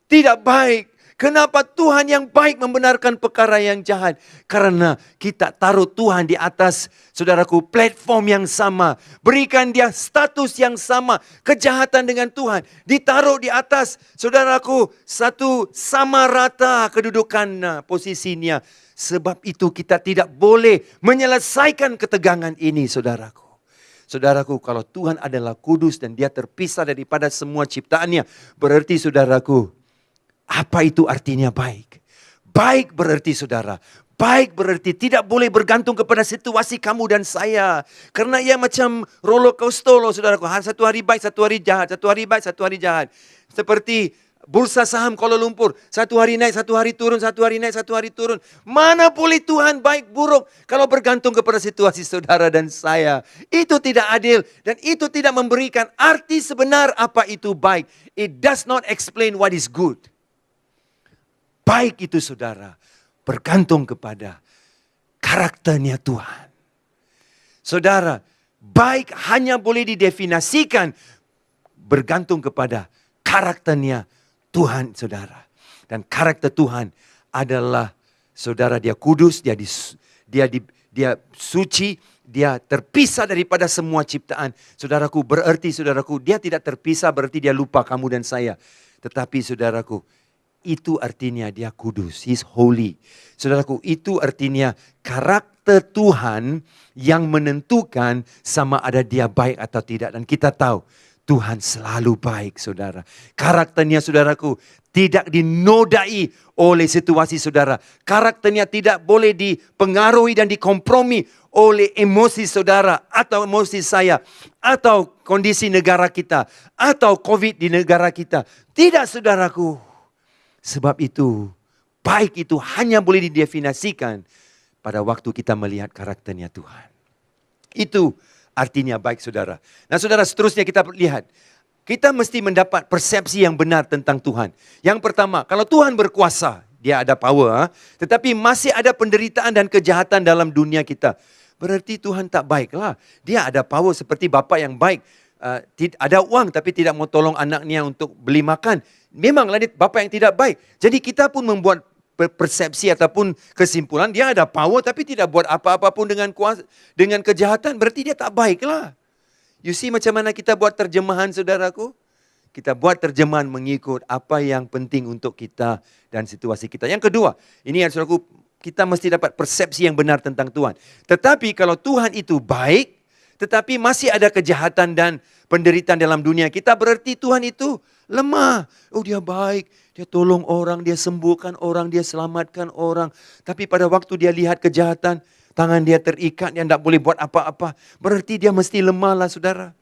tidak baik? Kenapa Tuhan yang baik membenarkan perkara yang jahat? Karena kita taruh Tuhan di atas, saudaraku, platform yang sama. Berikan dia status yang sama. Kejahatan dengan Tuhan ditaruh di atas, saudaraku, satu sama rata kedudukan posisinya. Sebab itu kita tidak boleh menyelesaikan ketegangan ini, saudaraku. Saudaraku, kalau Tuhan adalah kudus dan dia terpisah daripada semua ciptaannya, berarti saudaraku, apa itu artinya baik? Baik berarti saudara, baik berarti tidak boleh bergantung kepada situasi kamu dan saya. Karena ia macam roller coaster loh saudaraku. Satu hari baik, satu hari jahat. Satu hari baik, satu hari jahat. Seperti bursa saham Kuala Lumpur. Satu hari naik, satu hari turun, satu hari naik, satu hari turun. Mana boleh Tuhan baik buruk kalau bergantung kepada situasi saudara dan saya. Itu tidak adil dan itu tidak memberikan arti sebenar apa itu baik. It does not explain what is good. Baik itu saudara, bergantung kepada karakternya Tuhan. Saudara, baik hanya boleh didefinisikan bergantung kepada karakternya Tuhan, saudara. Dan karakter Tuhan adalah, saudara, dia kudus, dia suci, dia terpisah daripada semua ciptaan. Saudaraku, berarti saudaraku, dia tidak terpisah berarti dia lupa kamu dan saya. Tetapi saudaraku, itu artinya dia kudus. He's holy. Saudaraku, itu artinya karakter Tuhan yang menentukan sama ada dia baik atau tidak. Dan kita tahu Tuhan selalu baik, saudara. Karakternya, saudaraku, tidak dinodai oleh situasi saudara. Karakternya tidak boleh dipengaruhi dan dikompromi oleh emosi saudara atau emosi saya atau kondisi negara kita atau COVID di negara kita. Tidak, saudaraku. Sebab itu, baik itu hanya boleh didefinisikan pada waktu kita melihat karakternya Tuhan. Itu artinya baik, saudara. Nah, saudara, seterusnya kita lihat. Kita mesti mendapat persepsi yang benar tentang Tuhan. Yang pertama, kalau Tuhan berkuasa, dia ada power, tetapi masih ada penderitaan dan kejahatan dalam dunia kita. Berarti Tuhan tak baiklah. Dia ada power seperti bapa yang baik. Ada uang tapi tidak mau tolong anaknya untuk beli makan. Memanglah dia bapa yang tidak baik. Jadi kita pun membuat persepsi ataupun kesimpulan dia ada power tapi tidak buat apa-apa pun dengan kuasa, dengan kejahatan. Berarti dia tak baiklah. You see macam mana kita buat terjemahan, saudaraku? Kita buat terjemahan mengikut apa yang penting untuk kita dan situasi kita. Yang kedua, ini saudaraku, kita mesti dapat persepsi yang benar tentang Tuhan. Tetapi kalau Tuhan itu baik, tetapi masih ada kejahatan dan penderitaan dalam dunia kita, berarti Tuhan itu lemah. Oh, dia baik, dia tolong orang, dia sembuhkan orang, dia selamatkan orang. Tapi pada waktu dia lihat kejahatan, tangan dia terikat, dia tidak boleh buat apa-apa. Berarti dia mesti lemah lah, saudara.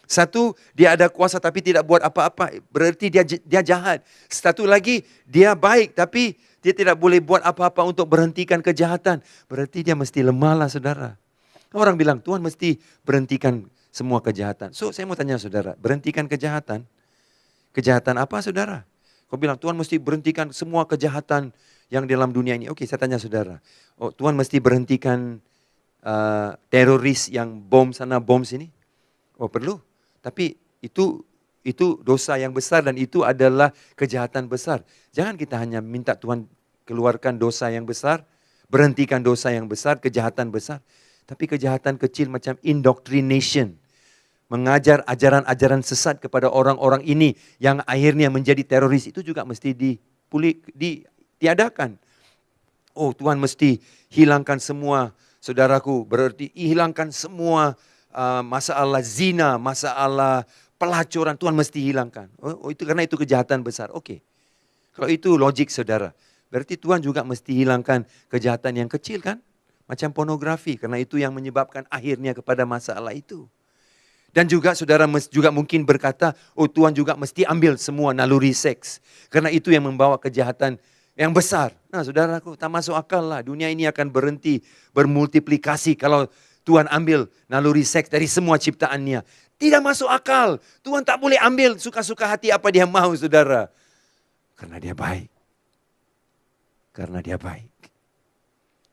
Satu, dia ada kuasa tapi tidak buat apa-apa. Berarti dia jahat. Satu lagi, dia baik tapi dia tidak boleh buat apa-apa untuk berhentikan kejahatan. Berarti dia mesti lemah lah, saudara. Orang bilang, Tuhan mesti berhentikan semua kejahatan. So, saya mau tanya saudara, berhentikan kejahatan? Kejahatan apa, saudara? Kau bilang, Tuhan mesti berhentikan semua kejahatan yang dalam dunia ini. Oke, saya tanya saudara. Oh, Tuhan mesti berhentikan teroris yang bom sana, bom sini? Oh, perlu. Tapi itu dosa yang besar dan itu adalah kejahatan besar. Jangan kita hanya minta Tuhan keluarkan dosa yang besar, berhentikan dosa yang besar, kejahatan besar. Tapi kejahatan kecil macam indoctrination. mengajar ajaran-ajaran sesat kepada orang-orang ini yang akhirnya menjadi teroris, itu juga mesti ditiadakan. Oh, Tuhan mesti hilangkan semua, saudaraku, berarti hilangkan semua masalah zina, masalah pelacuran, Tuhan mesti hilangkan. Oh, itu karena itu kejahatan besar. Oke. Kalau itu logik saudara, berarti Tuhan juga mesti hilangkan kejahatan yang kecil kan? Macam pornografi, karena itu yang menyebabkan akhirnya kepada masalah itu. Dan juga saudara juga mungkin berkata, oh Tuhan juga mesti ambil semua naluri seks. Karena itu yang membawa kejahatan yang besar. Nah saudaraku, tak masuk akal lah. Dunia ini akan berhenti bermultiplikasi kalau Tuhan ambil naluri seks dari semua ciptaannya. Tidak masuk akal. Tuhan tak boleh ambil suka-suka hati apa dia mau saudara. Karena dia baik. Karena dia baik.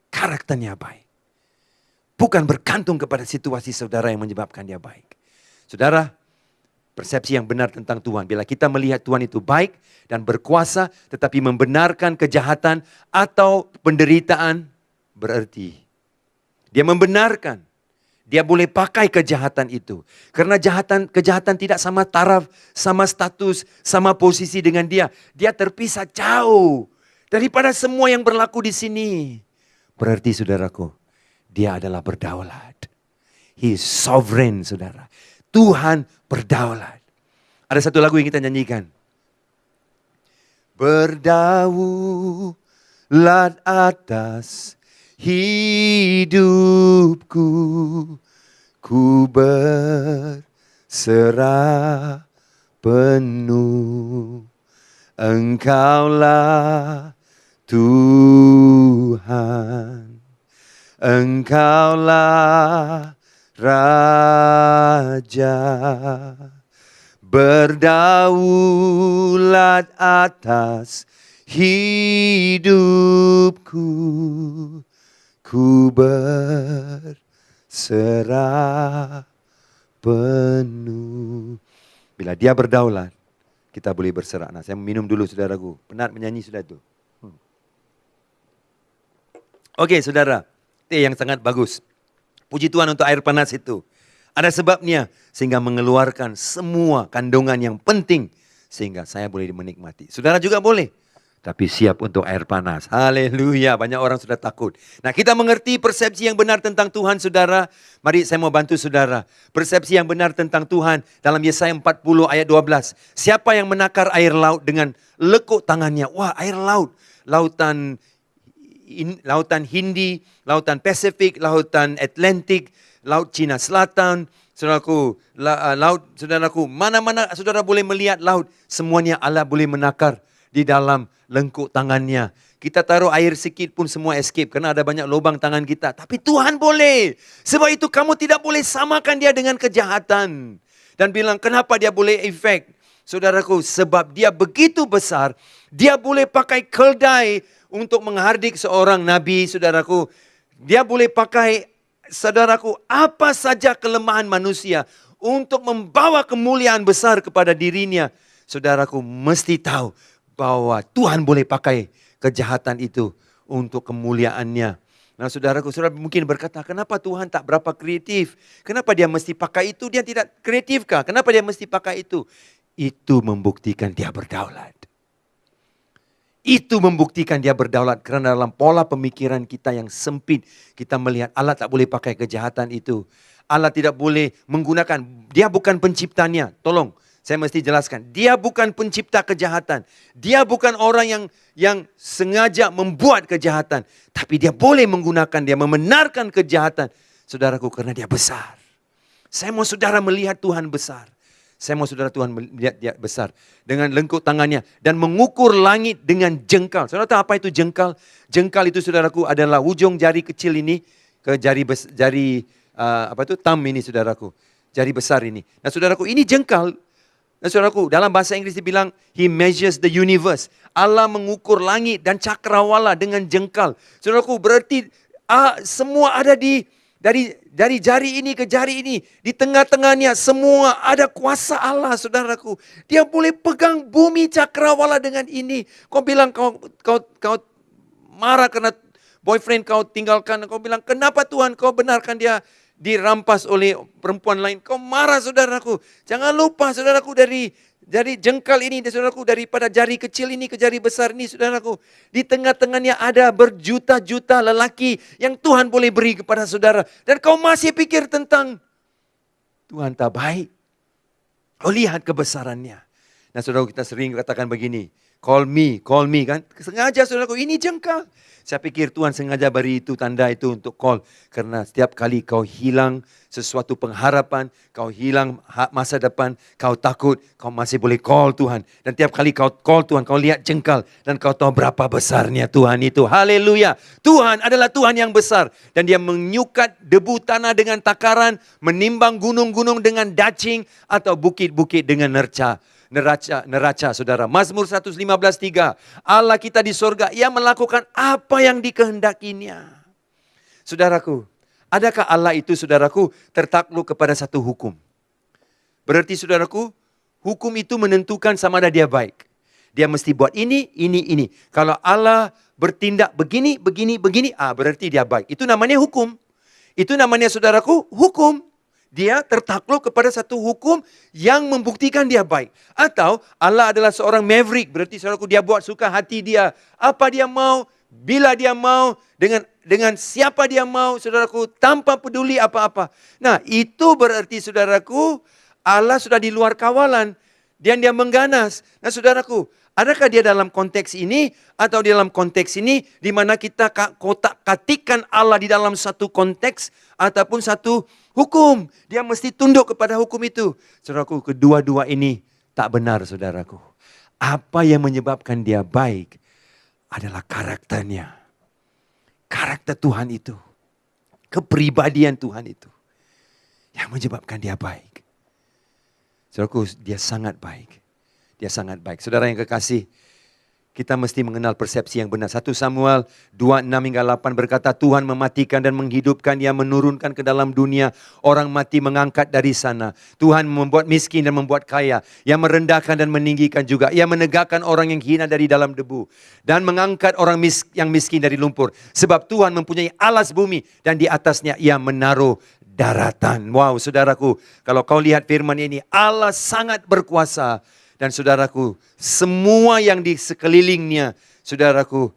Karakternya baik. Bukan bergantung kepada situasi saudara yang menyebabkan dia baik. Saudara, persepsi yang benar tentang Tuhan. Bila kita melihat Tuhan itu baik dan berkuasa, tetapi membenarkan kejahatan atau penderitaan, berarti dia membenarkan. Dia boleh pakai kejahatan itu. Karena kejahatan tidak sama taraf, sama status, sama posisi dengan dia. Dia terpisah jauh daripada semua yang berlaku di sini. Berarti saudaraku, dia adalah berdaulat. He is sovereign, saudara. Tuhan berdaulat. Ada satu lagu yang kita nyanyikan. Berdaulat atas hidupku, ku berserah penuh. Engkaulah Tuhan, Engkaulah Raja, berdaulat atas hidupku, ku berserah penuh. Bila dia berdaulat, kita boleh berserah. Nah, saya minum dulu saudaraku. Penat menyanyi sudah tu. Oke, saudara. Itu yang sangat bagus. Puji Tuhan untuk air panas itu. Ada sebabnya sehingga mengeluarkan semua kandungan yang penting sehingga saya boleh menikmati. Saudara juga boleh. Tapi siap untuk air panas. Haleluya. Banyak orang sudah takut. Nah, kita mengerti persepsi yang benar tentang Tuhan, saudara. Mari saya mau bantu saudara. Persepsi yang benar tentang Tuhan dalam Yesaya 40 ayat 12. Siapa yang menakar air laut dengan lekuk tangannya? Wah, air laut. Lautan Hindi, lautan Pasifik, lautan Atlantik, laut Cina Selatan, saudaraku, saudaraku, mana-mana saudara boleh melihat laut, semuanya Allah boleh menakar di dalam lengkuk tangannya. Kita taruh air sikit pun semua escape karena ada banyak lubang tangan kita. Tapi Tuhan boleh. Sebab itu kamu tidak boleh samakan dia dengan kejahatan. Dan bilang kenapa dia boleh efek? Saudaraku, sebab dia begitu besar, dia boleh pakai keldai untuk menghardik seorang nabi, saudaraku. Dia boleh pakai, saudaraku, apa saja kelemahan manusia untuk membawa kemuliaan besar kepada dirinya. Saudaraku mesti tahu bahwa Tuhan boleh pakai kejahatan itu untuk kemuliaannya. Nah saudaraku, saudara mungkin berkata, kenapa Tuhan tak berapa kreatif? Kenapa dia mesti pakai itu? Dia tidak kreatif kah? Kenapa dia mesti pakai itu? Itu membuktikan dia berdaulat. Itu membuktikan dia berdaulat karena dalam pola pemikiran kita yang sempit, kita melihat Allah tak boleh pakai kejahatan itu. Allah tidak boleh menggunakan, dia bukan penciptanya. Tolong, saya mesti jelaskan. Dia bukan pencipta kejahatan. Dia bukan orang yang sengaja membuat kejahatan. Tapi dia boleh menggunakan, dia membenarkan kejahatan. Saudaraku, karena dia besar. Saya mau saudara melihat Tuhan besar. Saya mau saudara Tuhan melihat dia besar. Dengan lengkuk tangannya. Dan mengukur langit dengan jengkal. Saudara tahu apa itu jengkal? Jengkal itu saudaraku adalah ujung jari kecil ini. Ke thumb ini saudaraku. Jari besar ini. Nah saudaraku ini jengkal. Nah saudaraku dalam bahasa Inggris dibilang He measures the universe. Allah mengukur langit dan cakrawala dengan jengkal. Saudaraku berarti semua ada dari jari ini ke jari ini. Di tengah-tengahnya semua ada kuasa Allah saudaraku. Dia boleh pegang bumi cakrawala dengan ini. Kau bilang kau marah karena boyfriend kau tinggalkan. Kau bilang kenapa Tuhan kau benarkan dia dirampas oleh perempuan lain, kau marah saudaraku. Jangan lupa saudaraku, dari jengkal ini, saudaraku, daripada jari kecil ini ke jari besar ini, saudaraku, di tengah-tengahnya ada berjuta-juta lelaki yang Tuhan boleh beri kepada saudara. Dan kau masih pikir tentang Tuhan tak baik. Kau lihat kebesarannya. Nah saudara, kita sering katakan begini, call me kan. Sengaja saudaraku, ini jengkal. Saya pikir Tuhan sengaja beri itu tanda itu untuk call. Karena setiap kali kau hilang sesuatu pengharapan, kau hilang masa depan, kau takut, kau masih boleh call Tuhan. Dan tiap kali kau call Tuhan, kau lihat jengkal. Dan kau tahu berapa besarnya Tuhan itu. Haleluya. Tuhan adalah Tuhan yang besar. Dan dia menyukat debu tanah dengan takaran, menimbang gunung-gunung dengan dacing, atau bukit-bukit dengan neraca, saudara. Mazmur 115:3. Allah kita di sorga, ia melakukan apa yang dikehendakinya. Saudaraku, adakah Allah itu, saudaraku, tertakluk kepada satu hukum? Berarti saudaraku, hukum itu menentukan sama ada dia baik. Dia mesti buat ini. Kalau Allah bertindak begini, berarti dia baik. Itu namanya hukum. Itu namanya saudaraku, hukum. Dia tertakluk kepada satu hukum yang membuktikan dia baik. Atau Allah adalah seorang maverick. Berarti saudaraku, dia buat suka hati dia. Apa dia mau, bila dia mau, dengan siapa dia mau, saudaraku, tanpa peduli apa-apa. Nah, itu berarti saudaraku, Allah sudah di luar kawalan. Dan dia mengganas. Nah saudaraku, adakah dia dalam konteks ini atau di dalam konteks ini di mana kita kotak-katikan Allah di dalam satu konteks ataupun satu hukum? Dia mesti tunduk kepada hukum itu. Saudaraku, kedua-dua ini tak benar, saudaraku. Apa yang menyebabkan dia baik adalah karakternya. Karakter Tuhan itu. Kepribadian Tuhan itu. Yang menyebabkan dia baik. Saudaraku, dia sangat baik. Dia sangat baik. Saudara yang kekasih, kita mesti mengenal persepsi yang benar. 1 Samuel 2:6-8 berkata, Tuhan mematikan dan menghidupkan, Ia menurunkan ke dalam dunia. Orang mati mengangkat dari sana. Tuhan membuat miskin dan membuat kaya. Ia merendahkan dan meninggikan juga. Ia menegakkan orang yang hina dari dalam debu. Dan mengangkat orang yang miskin dari lumpur. Sebab Tuhan mempunyai alas bumi dan di atasnya Ia menaruh daratan. Wow, saudaraku, kalau kau lihat firman ini, Allah sangat berkuasa. Dan saudaraku, semua yang di sekelilingnya, saudaraku,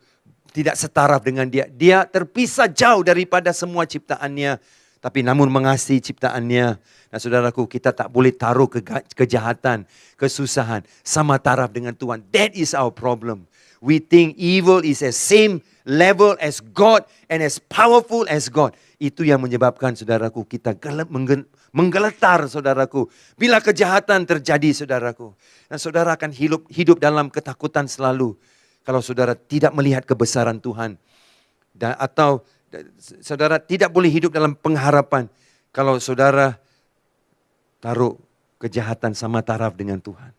tidak setaraf dengan dia. Dia terpisah jauh daripada semua ciptaannya. Tapi namun mengasihi ciptaannya. Nah saudaraku, kita tak boleh taruh kejahatan, kesusahan, sama taraf dengan Tuhan. That is our problem. We think evil is the same level as God and as powerful as God. Itu yang menyebabkan saudaraku kita menggeletar saudaraku. Bila kejahatan terjadi saudaraku. Dan saudara akan hidup dalam ketakutan selalu. Kalau saudara tidak melihat kebesaran Tuhan. Atau saudara tidak boleh hidup dalam pengharapan. Kalau saudara taruh kejahatan sama taraf dengan Tuhan.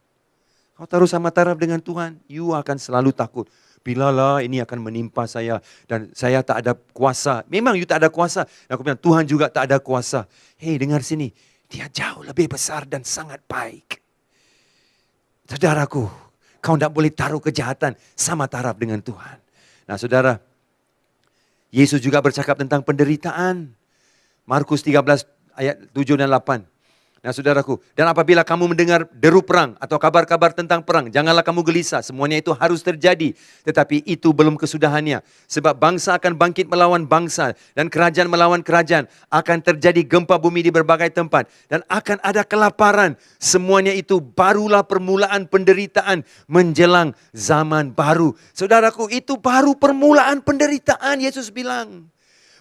Kau taruh sama taraf dengan Tuhan, you akan selalu takut. Bilalah ini akan menimpa saya dan saya tak ada kuasa. Memang you tak ada kuasa. Dan aku bilang Tuhan juga tak ada kuasa. Hei, dengar sini. Dia jauh lebih besar dan sangat baik. Saudaraku, kau tak boleh taruh kejahatan sama taraf dengan Tuhan. Nah saudara, Yesus juga bercakap tentang penderitaan. Markus 13 ayat 7 dan 8. Nah saudaraku, dan apabila kamu mendengar deru perang atau kabar-kabar tentang perang, janganlah kamu gelisah, semuanya itu harus terjadi. Tetapi itu belum kesudahannya. Sebab bangsa akan bangkit melawan bangsa dan kerajaan melawan kerajaan. Akan terjadi gempa bumi di berbagai tempat dan akan ada kelaparan. Semuanya itu barulah permulaan penderitaan menjelang zaman baru. Saudaraku, itu baru permulaan penderitaan, Yesus bilang.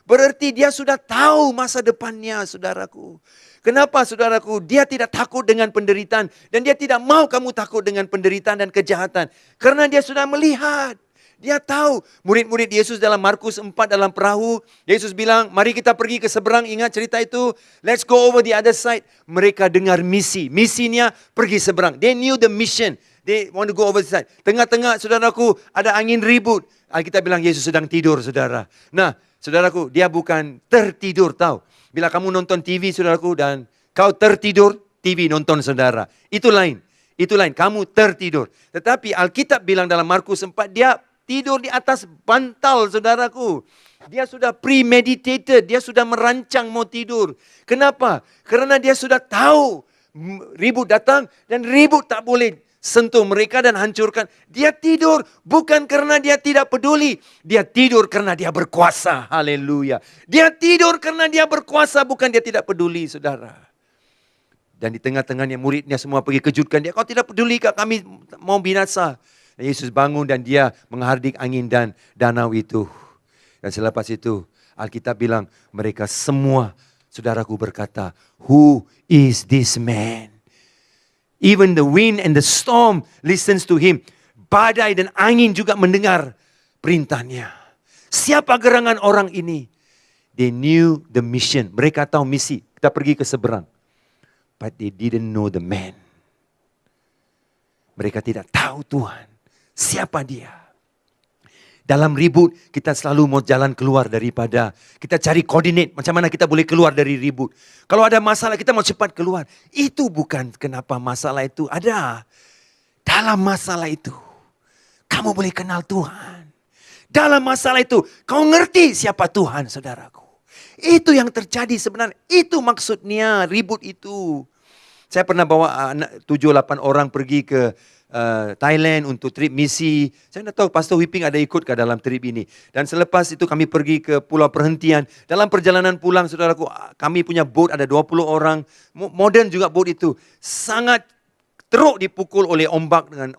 Berarti dia sudah tahu masa depannya, saudaraku. Kenapa saudaraku? Dia tidak takut dengan penderitaan. Dan dia tidak mau kamu takut dengan penderitaan dan kejahatan. Karena dia sudah melihat. Dia tahu. Murid-murid Yesus dalam Markus 4 dalam perahu. Yesus bilang, mari kita pergi ke seberang. Ingat cerita itu? Let's go over the other side. Mereka dengar misi. Misinya pergi seberang. They knew the mission. They want to go over the side. Tengah-tengah saudaraku ada angin ribut. Kita bilang Yesus sedang tidur saudara. Nah saudaraku, dia bukan tertidur tahu. Bila kamu nonton TV saudaraku dan kau tertidur, TV nonton saudara. Itu lain. Itu lain, kamu tertidur. Tetapi Alkitab bilang dalam Markus 4, dia tidur di atas bantal, saudaraku. Dia sudah premeditated, dia sudah merancang mau tidur. Kenapa? Karena dia sudah tahu ribut datang dan ribut tak boleh sentuh mereka dan hancurkan. Dia tidur bukan karena dia tidak peduli. Dia tidur karena dia berkuasa. Haleluya. Dia tidur karena dia berkuasa, bukan dia tidak peduli, saudara. Dan di tengah-tengahnya muridnya semua pergi kejutkan dia. Kau tidak peduli kah kami mau binasa? Dan Yesus bangun dan dia menghardik angin dan danau itu. Dan selepas itu Alkitab bilang mereka semua, saudaraku, berkata, "Who is this man?" Even the wind and the storm listens to him. Badai dan angin juga mendengar perintahnya. Siapa gerangan orang ini? They knew the mission. Mereka tahu misi. Kita pergi ke seberang. But they didn't know the man. Mereka tidak tahu Tuhan. Siapa dia? Dalam ribut, kita selalu mau jalan keluar daripada, kita cari koordinat, macam mana kita boleh keluar dari ribut. Kalau ada masalah, kita mau cepat keluar. Itu bukan kenapa masalah itu ada. Dalam masalah itu, kamu boleh kenal Tuhan. Dalam masalah itu, kau ngerti siapa Tuhan, saudaraku. Itu yang terjadi sebenarnya. Itu maksudnya ribut itu. Saya pernah bawa 7-8 orang pergi ke Thailand untuk trip misi. Saya tidak tahu Pastor Whipping ada ikut ke dalam trip ini. Dan selepas itu kami pergi ke pulau perhentian. Dalam perjalanan pulang, saudaraku, kami punya boat ada 20 orang. Modern juga boat itu. Sangat teruk dipukul oleh ombak dengan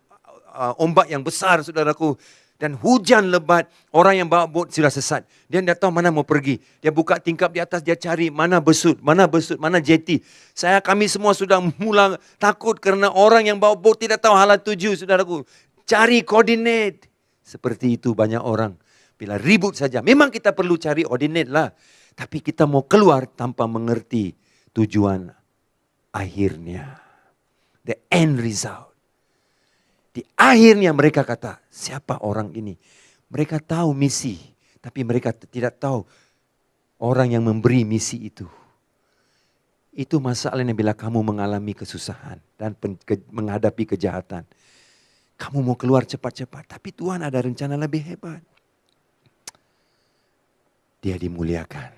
ombak yang besar, saudaraku. Dan hujan lebat, orang yang bawa bot sudah sesat. Dia tidak tahu mana mau pergi. Dia buka tingkap di atas, dia cari mana besut, mana jeti. Kami semua sudah mula takut karena orang yang bawa bot tidak tahu halat tuju, saudaraku. Cari koordinat. Seperti itu banyak orang. Bila ribut saja, memang kita perlu cari koordinat lah. Tapi kita mau keluar tanpa mengerti tujuan akhirnya. The end result. Di akhirnya mereka kata, siapa orang ini? Mereka tahu misi, tapi mereka tidak tahu orang yang memberi misi itu. Itu masalahnya bila kamu mengalami kesusahan dan menghadapi kejahatan. Kamu mau keluar cepat-cepat, tapi Tuhan ada rencana lebih hebat. Dia dimuliakan.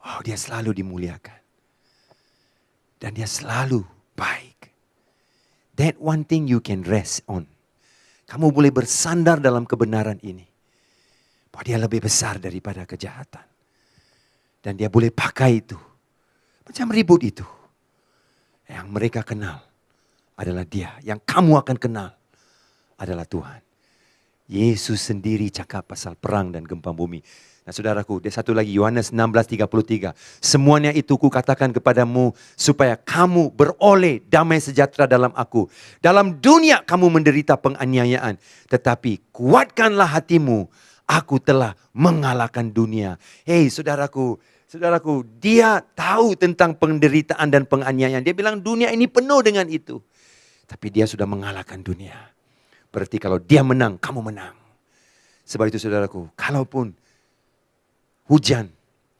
Oh, dia selalu dimuliakan. Dan dia selalu baik. That one thing you can rest on. Kamu boleh bersandar dalam kebenaran ini. Bahwa dia lebih besar daripada kejahatan. Dan dia boleh pakai itu. Macam ribut itu. Yang mereka kenal adalah dia. Yang kamu akan kenal adalah Tuhan. Yesus sendiri cakap pasal perang dan gempa bumi. Nah, saudaraku, dia satu lagi, Yohanes 16:33. Semuanya itu kukatakan kepadamu supaya kamu beroleh damai sejahtera dalam aku. Dalam dunia kamu menderita penganiayaan. Tetapi kuatkanlah hatimu. Aku telah mengalahkan dunia. Hei saudaraku, dia tahu tentang penderitaan dan penganiayaan. Dia bilang dunia ini penuh dengan itu. Tapi dia sudah mengalahkan dunia. Berarti kalau dia menang, kamu menang. Sebab itu saudaraku, kalaupun hujan,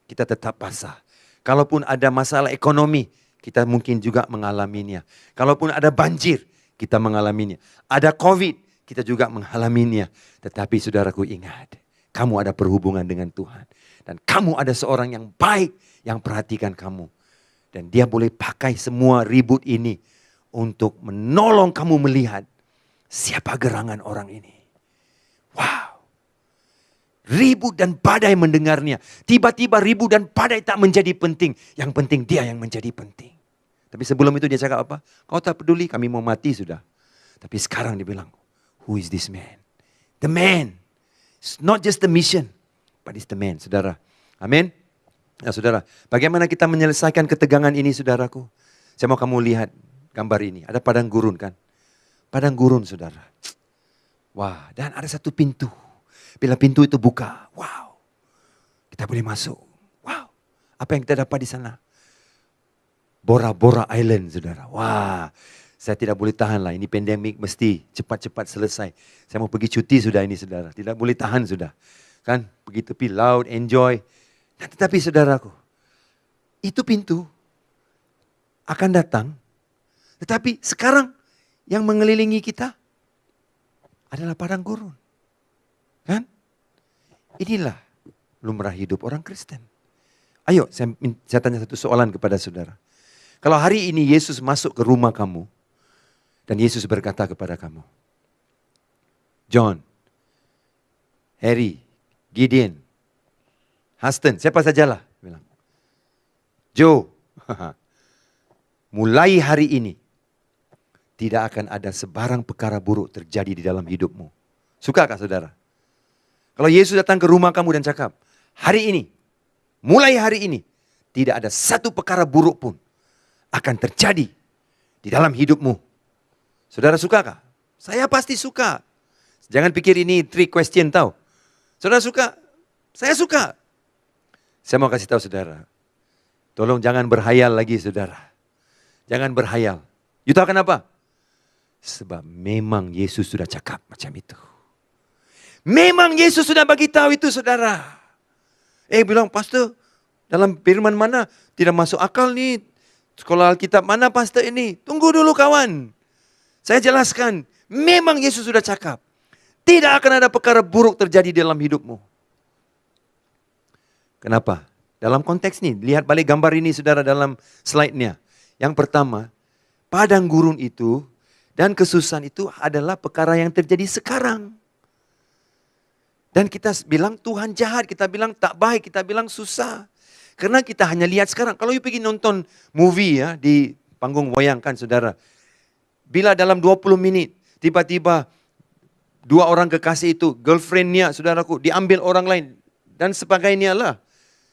kita tetap basah. Kalaupun ada masalah ekonomi, kita mungkin juga mengalaminya. Kalaupun ada banjir, kita mengalaminya. Ada COVID, kita juga mengalaminya. Tetapi saudaraku ingat, kamu ada perhubungan dengan Tuhan. Dan kamu ada seorang yang baik, yang perhatikan kamu. Dan dia boleh pakai semua ribut ini untuk menolong kamu melihat siapa gerangan orang ini. Wow. Ribut dan badai mendengarnya. Tiba-tiba ribut dan badai tak menjadi penting. Yang penting dia yang menjadi penting. Tapi sebelum itu dia cakap apa? Kau tak peduli, kami mau mati sudah. Tapi sekarang dia bilang, who is this man? The man. It's not just the mission, but it's the man, saudara. Amin. Nah saudara, bagaimana kita menyelesaikan ketegangan ini saudaraku? Saya mau kamu lihat gambar ini. Ada padang gurun kan? Padang gurun saudara. Wah, dan ada satu pintu. Bila pintu itu buka, wow, kita boleh masuk. Wow, apa yang kita dapat di sana? Bora Bora Island, saudara. Wah, saya tidak boleh tahan lah. Ini pandemik mesti cepat-cepat selesai. Saya mau pergi cuti sudah ini, saudara. Tidak boleh tahan sudah. Kan, pergi tepi laut, enjoy. Nah, tetapi saudaraku, itu pintu akan datang. Tetapi sekarang yang mengelilingi kita adalah padang gurun. Kan? Inilah lumrah hidup orang Kristen. Ayo, saya tanya satu soalan kepada saudara. Kalau hari ini Yesus masuk ke rumah kamu, dan Yesus berkata kepada kamu, John, Harry, Gideon, Huston, siapa sajalah, bilang, Joe, mulai hari ini, tidak akan ada sebarang perkara buruk terjadi di dalam hidupmu. Sukakah saudara? Kalau Yesus datang ke rumah kamu dan cakap, hari ini, mulai hari ini, tidak ada satu perkara buruk pun akan terjadi di dalam hidupmu. Saudara sukakah? Saya pasti suka. Jangan pikir ini trick question tahu. Saudara suka? Saya suka. Saya mau kasih tahu saudara. Tolong jangan berhayal lagi saudara. Jangan berhayal. You tahu kenapa? Sebab memang Yesus sudah cakap macam itu. Memang Yesus sudah bagi tahu itu saudara. Bilang, pastor, dalam firman mana tidak masuk akal nih. Sekolah Alkitab mana pastor ini? Tunggu dulu kawan. Saya jelaskan, memang Yesus sudah cakap. Tidak akan ada perkara buruk terjadi dalam hidupmu. Kenapa? Dalam konteks ini, lihat balik gambar ini saudara dalam slide-nya. Yang pertama, padang gurun itu dan kesusahan itu adalah perkara yang terjadi sekarang. Dan kita bilang Tuhan jahat, kita bilang tak baik, kita bilang susah. Karena kita hanya lihat sekarang. Kalau you pergi nonton movie ya di panggung wayang kan saudara. Bila dalam 20 menit tiba-tiba dua orang kekasih itu, girlfriendnya saudaraku, diambil orang lain dan sebagainya lah.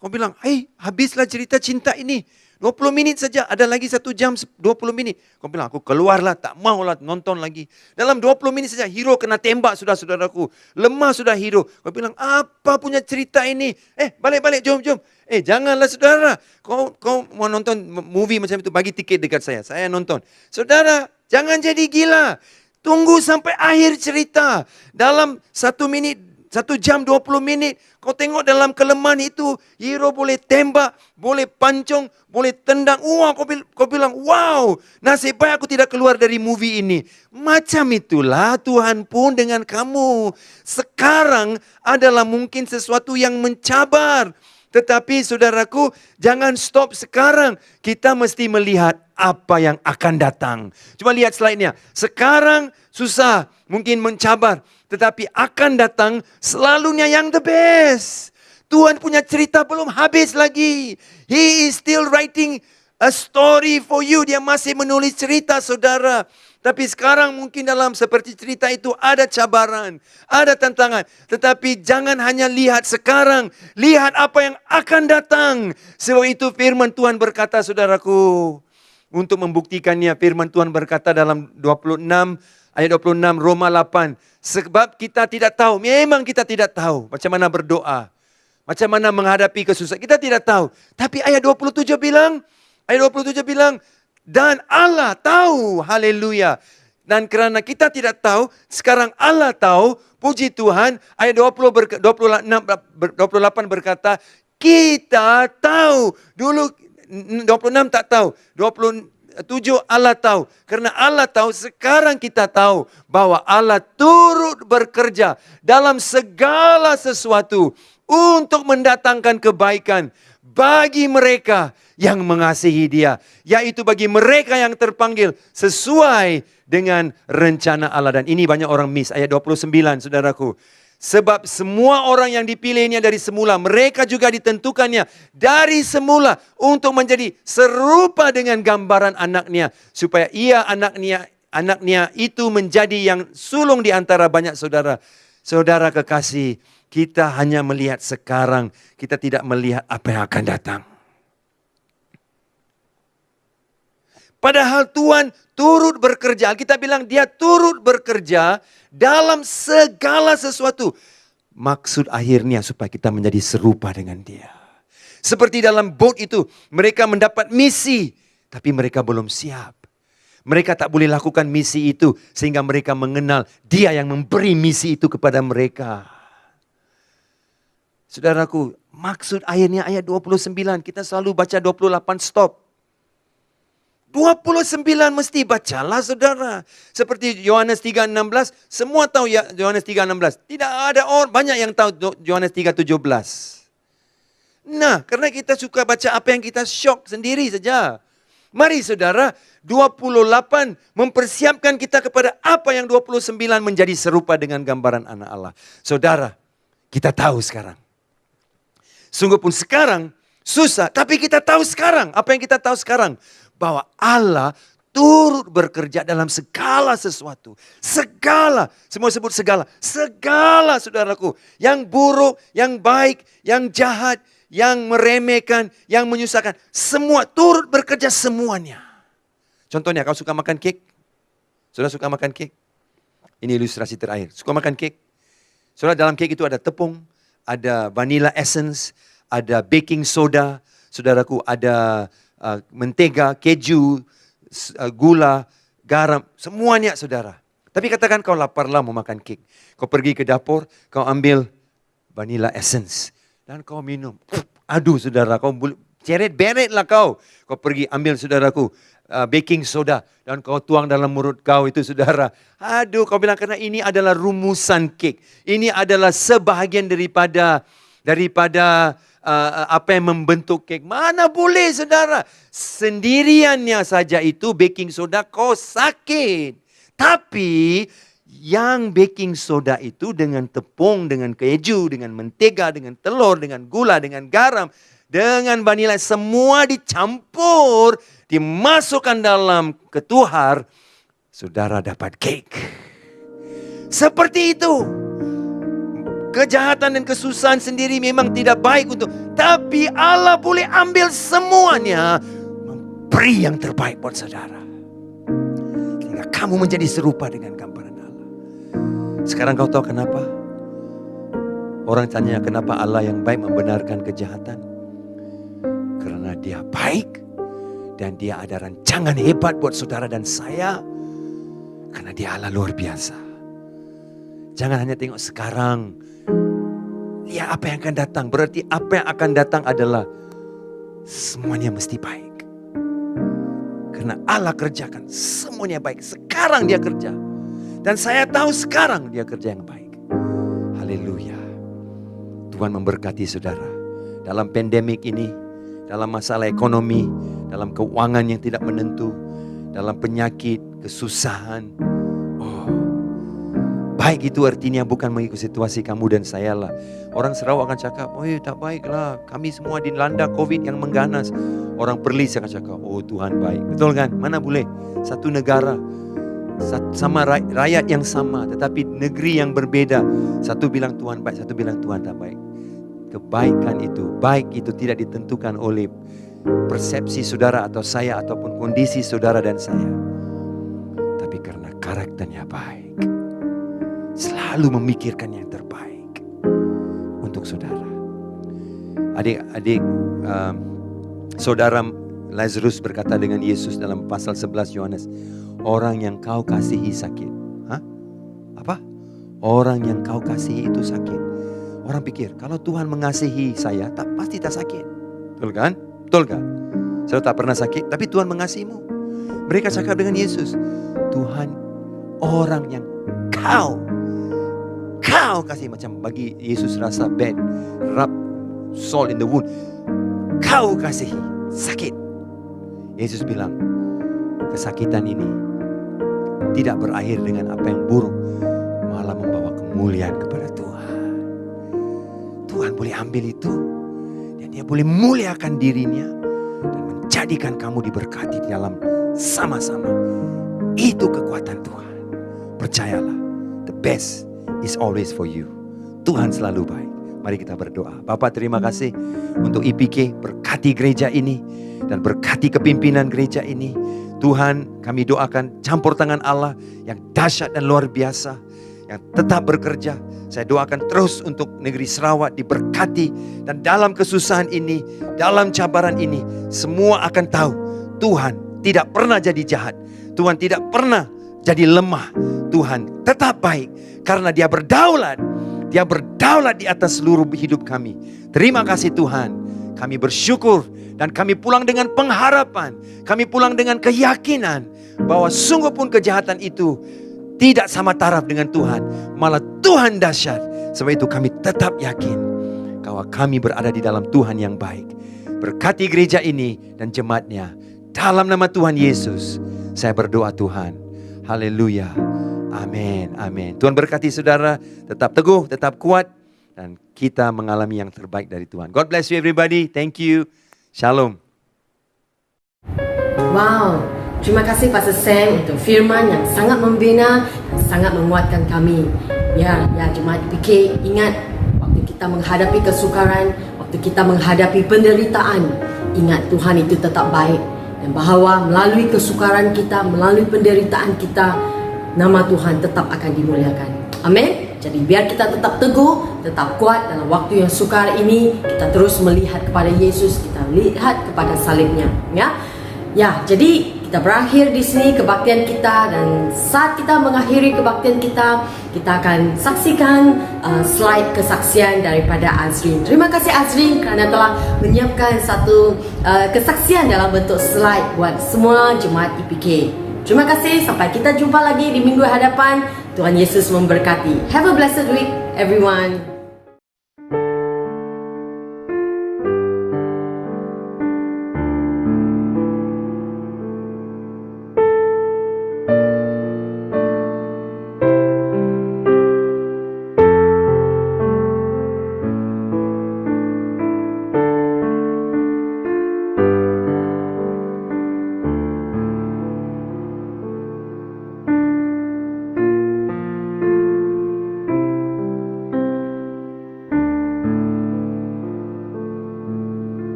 Kau bilang, habislah cerita cinta ini. 20 menit saja, ada lagi 1 jam 20 menit. Kau bilang, aku keluarlah, tak maulah nonton lagi. Dalam 20 menit saja, hero kena tembak sudah saudaraku. Lemah sudah hero. Kau bilang, apa punya cerita ini? Balik-balik, jom. Janganlah saudara. Kau mau nonton movie macam itu, bagi tiket dekat saya. Saya nonton. Saudara, jangan jadi gila. Tunggu sampai akhir cerita. Dalam 1 menit, 1 jam 20 menit. Kau tengok dalam kelemahan itu. Hero boleh tembak, boleh pancung, boleh tendang. Wah, kau bilang, wow. Nasib baik aku tidak keluar dari movie ini. Macam itulah Tuhan pun dengan kamu. Sekarang adalah mungkin sesuatu yang mencabar. Tetapi saudaraku, jangan stop sekarang. Kita mesti melihat apa yang akan datang. Cuma lihat slide-nya. Sekarang susah, mungkin mencabar. Tetapi akan datang selalunya yang the best. Tuhan punya cerita belum habis lagi. He is still writing a story for you. Dia masih menulis cerita saudara. Tapi sekarang mungkin dalam seperti cerita itu ada cabaran, ada tantangan. Tetapi jangan hanya lihat sekarang, lihat apa yang akan datang. Sebab itu firman Tuhan berkata saudaraku, untuk membuktikannya firman Tuhan berkata dalam 26, ayat 26 Roma 8. Sebab kita tidak tahu, memang kita tidak tahu macam mana berdoa. Macam mana menghadapi kesusahan, kita tidak tahu. Tapi ayat 27 bilang, dan Allah tahu, haleluya. Dan karena kita tidak tahu, sekarang Allah tahu, puji Tuhan. Ayat 28 berkata, kita tahu. Dulu 26 tak tahu, 27 Allah tahu. Karena Allah tahu, sekarang kita tahu bahwa Allah turut bekerja dalam segala sesuatu untuk mendatangkan kebaikan bagi mereka yang mengasihi Dia, yaitu bagi mereka yang terpanggil sesuai dengan rencana Allah. Dan ini banyak orang miss, ayat 29 saudaraku. Sebab semua orang yang dipilihnya dari semula, mereka juga ditentukannya dari semula untuk menjadi serupa dengan gambaran anaknya, supaya ia anaknya itu menjadi yang sulung di antara banyak saudara. Saudara kekasih, kita hanya melihat sekarang, kita tidak melihat apa yang akan datang. Padahal Tuhan turut bekerja. Kita bilang dia turut bekerja dalam segala sesuatu. Maksud akhirnya supaya kita menjadi serupa dengan dia. Seperti dalam boat itu, mereka mendapat misi, tapi mereka belum siap. Mereka tak boleh lakukan misi itu sehingga mereka mengenal dia yang memberi misi itu kepada mereka. Saudaraku, maksud akhirnya ayat 29, kita selalu baca 28 stop. 29 mesti bacalah saudara. Seperti Yohanes 3:16, semua tahu ya Yohanes 3:16. Tidak ada orang banyak yang tahu Yohanes 3:17. Nah, karena kita suka baca apa yang kita syok sendiri saja. Mari saudara, 28 mempersiapkan kita kepada apa yang 29 menjadi serupa dengan gambaran anak Allah. Saudara, kita tahu sekarang. Sungguh pun sekarang susah, tapi kita tahu sekarang. Apa yang kita tahu sekarang? Bahwa Allah turut bekerja dalam segala sesuatu. Segala, semua sebut segala. Segala saudaraku. Yang buruk, yang baik, yang jahat, yang meremehkan, yang menyusahkan. Semua turut bekerja semuanya. Contohnya, kau suka makan kek? Saudara suka makan kek? Ini ilustrasi terakhir. Suka makan kek? Saudara, dalam kek itu ada tepung, ada vanilla essence, ada baking soda. Saudaraku, ada mentega, keju, gula, garam, semuanya saudara. Tapi katakan kau laparlah mau makan kek. Kau pergi ke dapur, kau ambil vanilla essence. Dan kau minum. Aduh saudara, kau beret-lah kau. Kau pergi ambil saudaraku baking soda. Dan kau tuang dalam mulut kau itu saudara. Aduh kau bilang karena ini adalah rumusan kek. Ini adalah sebahagian daripada apa yang membentuk kek. Mana boleh saudara. Sendiriannya saja itu baking soda kau sakit. Tapi yang baking soda itu dengan tepung, dengan keju, dengan mentega, dengan telur, dengan gula, dengan garam, dengan vanila. Semua dicampur, dimasukkan dalam ketuhar. Saudara dapat kek. Seperti itu. Kejahatan dan kesusahan sendiri memang tidak baik untuk. Tapi Allah boleh ambil semuanya. Memberi yang terbaik buat saudara. Sehingga kamu menjadi serupa dengan gambaran Allah. Sekarang kau tahu kenapa? Orang tanya kenapa Allah yang baik membenarkan kejahatan. Karena dia baik. Dan dia ada rancangan hebat buat saudara dan saya. Karena dia Allah luar biasa. Jangan hanya tengok sekarang. Lihat apa yang akan datang. Berarti apa yang akan datang adalah semuanya mesti baik. Karena Allah kerjakan semuanya baik. Sekarang dia kerja. Dan saya tahu sekarang dia kerja yang baik. Haleluya. Tuhan memberkati saudara. Dalam pandemik ini, dalam masalah ekonomi, dalam keuangan yang tidak menentu, dalam penyakit, kesusahan. Baik itu artinya bukan mengikut situasi kamu dan saya lah. Orang Sarawak akan cakap, oh tak baiklah. Kami semua dilanda COVID yang mengganas. Orang Perlis akan cakap, oh Tuhan baik. Betul kan? Mana boleh. Satu negara. Sama rakyat yang sama. Tetapi negeri yang berbeda. Satu bilang Tuhan baik, satu bilang Tuhan tak baik. Kebaikan itu, baik itu tidak ditentukan oleh persepsi saudara atau saya. Ataupun kondisi saudara dan saya. Tapi karena karakternya baik. Selalu memikirkan yang terbaik untuk saudara. Adik-adik, saudara Lazarus berkata dengan Yesus dalam pasal 11 Yohanes, orang yang kau kasihi sakit. Hah? Apa? Orang yang kau kasihi itu sakit. Orang pikir, kalau Tuhan mengasihi saya, pasti tak sakit. Betul kan? Betul kan? Saya tak pernah sakit, tapi Tuhan mengasihimu. Mereka cakap dengan Yesus, Tuhan, orang yang kau kasih, macam bagi Yesus rasa bad, rub salt in the wound. Kau kasih sakit. Yesus bilang, kesakitan ini tidak berakhir dengan apa yang buruk, malah membawa kemuliaan kepada Tuhan. Tuhan boleh ambil itu dan dia boleh muliakan dirinya dan menjadikan kamu diberkati di dalam sama-sama. Itu kekuatan Tuhan. Percayalah, the best is always for you. Tuhan selalu baik. Mari kita berdoa. Bapa, terima kasih untuk IPK. Berkati gereja ini dan berkati kepimpinan gereja ini. Tuhan, kami doakan campur tangan Allah yang dahsyat dan luar biasa, yang tetap bekerja. Saya doakan terus untuk negeri Sarawak diberkati. Dan dalam kesusahan ini, dalam cabaran ini, semua akan tahu Tuhan tidak pernah jadi jahat. Tuhan tidak pernah jadi lemah. Tuhan tetap baik karena dia berdaulat. Dia berdaulat di atas seluruh hidup kami. Terima kasih Tuhan. Kami bersyukur Dan kami pulang dengan pengharapan. Kami pulang dengan keyakinan bahwa sungguh pun kejahatan itu tidak sama taraf dengan Tuhan. Malah Tuhan dahsyat. Sebab itu kami tetap yakin bahwa kami berada di dalam Tuhan yang baik. Berkati gereja ini dan jemaatnya. Dalam nama Tuhan Yesus, saya berdoa Tuhan. Haleluya. Amin. Amin. Tuhan berkati saudara. Tetap teguh, tetap kuat. Dan kita mengalami yang terbaik dari Tuhan. God bless you everybody. Thank you. Shalom. Wow, terima kasih Pastor Sam untuk firman yang sangat membina dan sangat menguatkan kami. Ya jemaat IPK, ingat waktu kita menghadapi kesukaran, waktu kita menghadapi penderitaan, ingat Tuhan itu tetap baik. Dan bahawa melalui kesukaran kita, melalui penderitaan kita, nama Tuhan tetap akan dimuliakan. Amin. Jadi biar kita tetap teguh, tetap kuat dalam waktu yang sukar ini. Kita terus melihat kepada Yesus, kita lihat kepada salibnya. Ya, jadi kita berakhir di sini kebaktian kita. Dan saat kita mengakhiri kebaktian kita, kita akan saksikan slide kesaksian daripada Azrin. Terima kasih Azrin kerana telah menyiapkan satu kesaksian dalam bentuk slide buat semua jemaat IPK. Terima kasih, sampai kita jumpa lagi di minggu hadapan. Tuhan Yesus memberkati. Have a blessed week everyone.